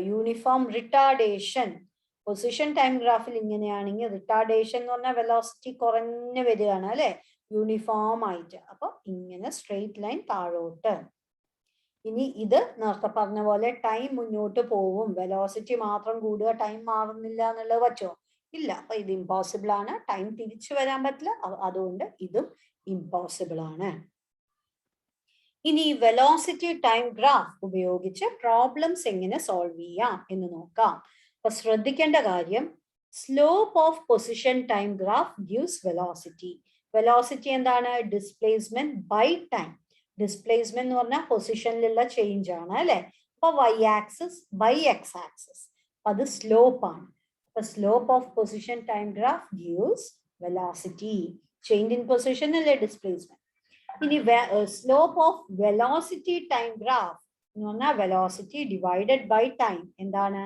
യൂണിഫോം റിട്ടാർഡേഷൻ പൊസിഷൻ ടൈം ഗ്രാഫിൽ ഇങ്ങനെയാണെങ്കിൽ റിട്ടാർഡേഷൻ എന്ന് പറഞ്ഞാൽ വെലോസിറ്റി കുറഞ്ഞു വരികയാണ് അല്ലെ, യൂണിഫോം ആയിട്ട്. അപ്പൊ ഇങ്ങനെ സ്ട്രെയിറ്റ് ലൈൻ താഴോട്ട്. ഇനി ഇത് നേരത്തെ പറഞ്ഞ പോലെ ടൈം മുന്നോട്ട് പോവും, വെലോസിറ്റി മാത്രം കൂടുക, ടൈം മാറുന്നില്ല എന്നുള്ളത് പറ്റുമോ? ഇല്ല. അപ്പൊ ഇത് ഇമ്പോസിബിൾ ആണ്. ടൈം തിരിച്ചു വരാൻ പറ്റില്ല, അതുകൊണ്ട് ഇതും ഇമ്പോസിബിൾ ആണ്. ഇനി വെലോസിറ്റി ടൈം ഗ്രാഫ് ഉപയോഗിച്ച് പ്രോബ്ലംസ് എങ്ങനെ സോൾവ് ചെയ്യാം എന്ന് നോക്കാം. അപ്പൊ ശ്രദ്ധിക്കേണ്ട കാര്യം, slope of position time graph gives velocity. Velocity എന്താണ്? Displacement by time. ഡിസ്പ്ലേസ്മെന്റ് എന്ന് പറഞ്ഞാൽ പൊസിഷനിലുള്ള ചേഞ്ച് ആണ് അല്ലെ. അപ്പൊ y axis by x axis, അത് സ്ലോപ്പ് ആണ്. അപ്പൊ slope of position time graph gives velocity. Change in position അല്ലെ ഡിസ്പ്ലേസ്മെന്റ്. ഇനി slope of velocity time graph എന്ന് പറഞ്ഞാൽ വെലോസിറ്റി ഡിവൈഡഡ് ബൈ ടൈം. എന്താണ്?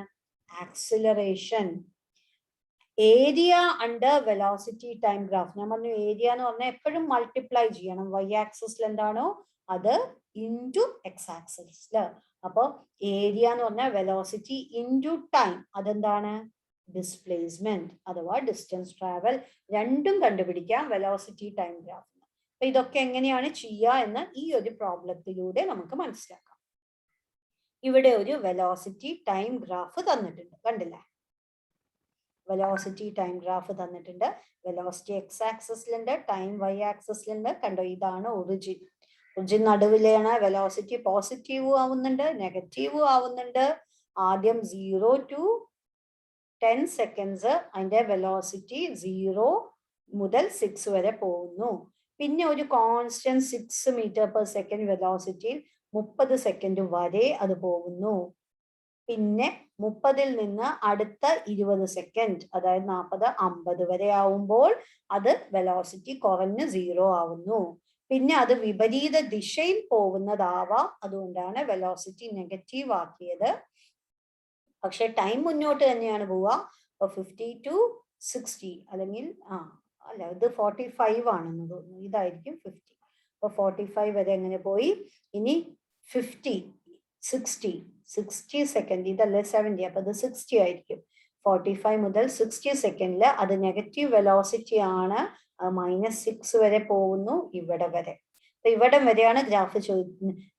Acceleration. Area under velocity time graph. ഞാൻ പറഞ്ഞു ഏരിയ എന്ന് പറഞ്ഞാൽ എപ്പോഴും മൾട്ടിപ്ലൈ ചെയ്യണം. y ആക്സിസിൽ എന്താണോ അത് ഇൻറ്റു x ആക്സിസിൽ. അപ്പൊ ഏരിയ എന്ന് പറഞ്ഞാൽ വെലോസിറ്റി ഇൻറ്റു ടൈം, അതെന്താണ്? ഡിസ്പ്ലേസ്മെന്റ് അഥവാ ഡിസ്റ്റൻസ് ട്രാവൽ. രണ്ടും കണ്ടുപിടിക്കാം വെലോസിറ്റി ടൈം ഗ്രാഫ്. അപ്പൊ ഇതൊക്കെ എങ്ങനെയാണ് ചെയ്യുക എന്ന് ഈ ഒരു പ്രോബ്ലത്തിലൂടെ നമുക്ക് മനസ്സിലാക്കാം. ഇവിടെ ഒരു വെലോസിറ്റി ടൈം ഗ്രാഫ് തന്നിട്ടുണ്ട്, കണ്ടില്ലേ? വെലോസിറ്റി ടൈം ഗ്രാഫ് തന്നിട്ടുണ്ട്. വെലോസിറ്റി x ആക്സിസിലുണ്ട്, ടൈം y ആക്സിസിലുണ്ട്. കണ്ടോ, ഇതാണ് ഒറിജിൻ. ഒറിജിൻ നടുവിലാണ്. വെലോസിറ്റി പോസിറ്റീവ് ആവുന്നുണ്ട്, നെഗറ്റീവ് ആവുന്നുണ്ട്. ആദ്യം 0 to 10 സെക്കൻഡ്സ് അതിന്റെ വെലോസിറ്റി 0 മുതൽ 6 വരെ പോകുന്നു. പിന്നെ ഒരു കോൺസ്റ്റന്റ് 6 മീറ്റർ പെർ സെക്കൻഡ് വെലോസിറ്റിയിൽ 30 സെക്കൻഡ് വരെ അത് പോകുന്നു. പിന്നെ 30-ൽ നിന്ന് അടുത്ത 20 സെക്കൻഡ്, അതായത് 40, 50 വരെ ആവുമ്പോൾ അത് വെലോസിറ്റി കുറഞ്ഞ് 0 ആവുന്നു. പിന്നെ അത് വിപരീത ദിശയിൽ പോകുന്നതാവാം, അതുകൊണ്ടാണ് വെലോസിറ്റി നെഗറ്റീവ് ആക്കിയത്. പക്ഷെ ടൈം മുന്നോട്ട് തന്നെയാണ് പോവുക. 50 to 60 അല്ലെങ്കിൽ അല്ല, ഇത് 45 ആണെന്ന് തോന്നുന്നു, ഇതായിരിക്കും 50. അപ്പൊ 45 വരെ എങ്ങനെ പോയി. ഇനി 50, 60 സെക്കൻഡ്, ഇതല്ലേ 70, അപ്പൊ ഇത് 60 ആയിരിക്കും. 45 മുതൽ 60 സെക്കൻഡില് അത് നെഗറ്റീവ് വെലോസിറ്റി ആണ്, -6 വരെ പോകുന്നു ഇവിടെ വരെ. അപ്പൊ ഇവിടം വരെയാണ് ഗ്രാഫ്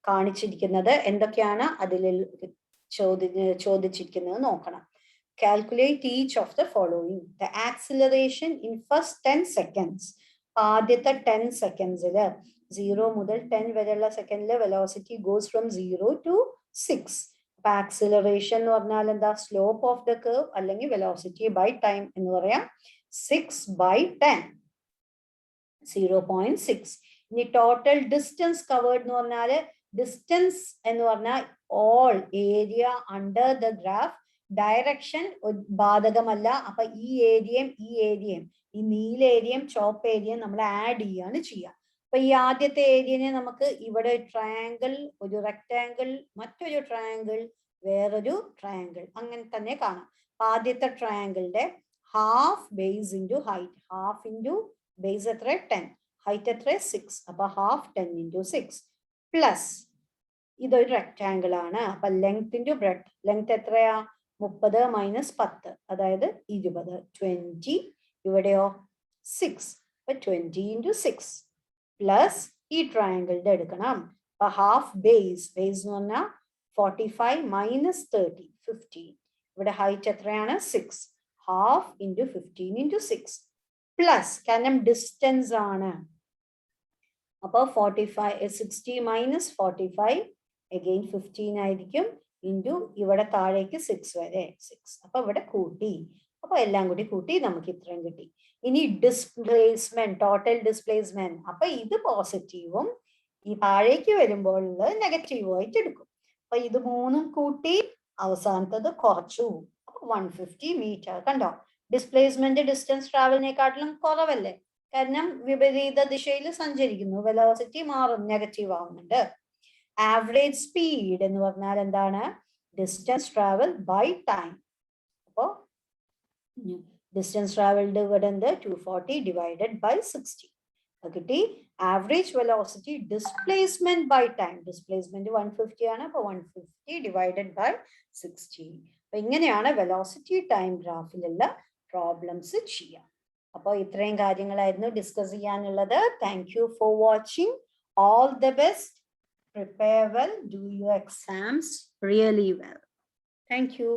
കാണിച്ചിരിക്കുന്നത്. എന്തൊക്കെയാണ് അതിൽ ചോദിച്ചിരിക്കുന്നത് നോക്കണം. Calculate each of the following. The acceleration in first 10 seconds. ആദ്യത്തെ 10 സെക്കൻഡ്സിൽ 0 മുതൽ 10 വരെയുള്ള സെക്കൻഡിൽ വെലോസിറ്റി ഗോസ് ഫ്രം 0 to 6. അപ്പൊ ആക്സിലറേഷൻ എന്ന് പറഞ്ഞാൽ എന്താ? സ്ലോപ്പ് ഓഫ് ദ കർവ് അല്ലെങ്കിൽ വെലോസിറ്റി ബൈ ടൈം എന്ന് പറയാം. 6/10, 0.6. ഇനി ടോട്ടൽ ഡിസ്റ്റൻസ് കവേർഡ് എന്ന് പറഞ്ഞാല് ഡിസ്റ്റൻസ് എന്ന് പറഞ്ഞാൽ all area under the graph. Direction ബാധകമല്ല. അപ്പൊ ഈ ഏരിയയും ഈ നീല ഏരിയയും ചോപ്പ് ഏരിയയും നമ്മൾ ആഡ് ചെയ്യാണ് ചെയ്യുക. അപ്പൊ ഈ ആദ്യത്തെ ഏരിയനെ നമുക്ക് ഇവിടെ ട്രയാങ്കിൾ, ഒരു റെക്ടാങ്കിൾ, മറ്റൊരു ട്രയാങ്കിൾ, വേറൊരു ട്രയാങ്കിൾ, അങ്ങനെ തന്നെ കാണാം. അപ്പൊ ആദ്യത്തെ ട്രയാങ്കിളിന്റെ half base into height. Half into base എത്ര? 10. ഹൈറ്റ് എത്ര? 6. അപ്പൊ ഹാഫ് 10 into 6 പ്ലസ് ഇതൊരു റെക്ടാങ്കിൾ ആണ്. അപ്പൊ ലെങ്ത് ഇൻറ്റു ബ്രെഡ്ത്ത്. ലെങ്ത് എത്രയാ? 30 മൈനസ് 10, അതായത് 20. 20. ഇവിടെയോ 6. അപ്പൊ 20 into 6 പ്ലസ് ഈ ട്രയാങ്കിളിന്റെ എടുക്കണം. അപ്പൊ ഹാഫ് ബേസ് എന്ന് പറഞ്ഞാൽ 45 മൈനസ് 30, 15. ഇവിടെ ഹൈറ്റ് എത്രയാണ്? 6. ഹാഫ് ഇൻറ്റു 15 into 6 പ്ലസ്, കാരണം ഡിസ്റ്റൻസ് ആണ്. അപ്പൊ 60 മൈനസ് 45 അഗെയിൻ 15 ആയിരിക്കും. ഇൻറ്റു ഇവിടെ താഴേക്ക് 6 വരെ 6. അപ്പൊ ഇവിടെ കൂട്ടി. അപ്പൊ എല്ലാം കൂടി കൂട്ടി നമുക്ക് ഇത്രയും കിട്ടി. ഇനി ഡിസ്പ്ലേസ്മെന്റ്, ടോട്ടൽ ഡിസ്പ്ലേസ്മെന്റ്. അപ്പൊ ഇത് പോസിറ്റീവും ഈ താഴേക്ക് വരുമ്പോൾ നെഗറ്റീവും ആയിട്ട് എടുക്കും. അപ്പൊ ഇത് മൂന്നും കൂട്ടി അവസാനത്തത് കുറച്ചു. അപ്പൊ 150 മീറ്റർ. കണ്ടോ, ഡിസ്പ്ലേസ്മെന്റ് ഡിസ്റ്റൻസ് ട്രാവലിനെക്കാട്ടിലും കുറവല്ലേ? കാരണം വിപരീത ദിശയിൽ സഞ്ചരിക്കുന്നു, വെലോസിറ്റി മാറും, നെഗറ്റീവ് ആവുന്നുണ്ട്. ആവറേജ് സ്പീഡ് എന്ന് പറഞ്ഞാൽ എന്താണ്? Distance travel by time. അപ്പോ ഡിസ്റ്റൻസ് ട്രാവൽഡ് ഇവിടെ ഉണ്ട് 240 ഡിവൈഡഡ് ബൈ 60 കിട്ടി. Average velocity displacement by time, displacement 150 ആണ്, അപ്പൊ 150 ഡിവൈഡഡ് ബൈ 60. അപ്പൊ ഇങ്ങനെയാണ് വെലോസിറ്റി ടൈം ഗ്രാഫിലുള്ള പ്രോബ്ലംസ് ചെയ്യാം. അപ്പോൾ ഇത്രയും കാര്യങ്ങളായിരുന്നു ഡിസ്കസ് ചെയ്യാനുള്ളത്. Thank you for watching. All the best. Prepare well, do your exams really well. Thank you.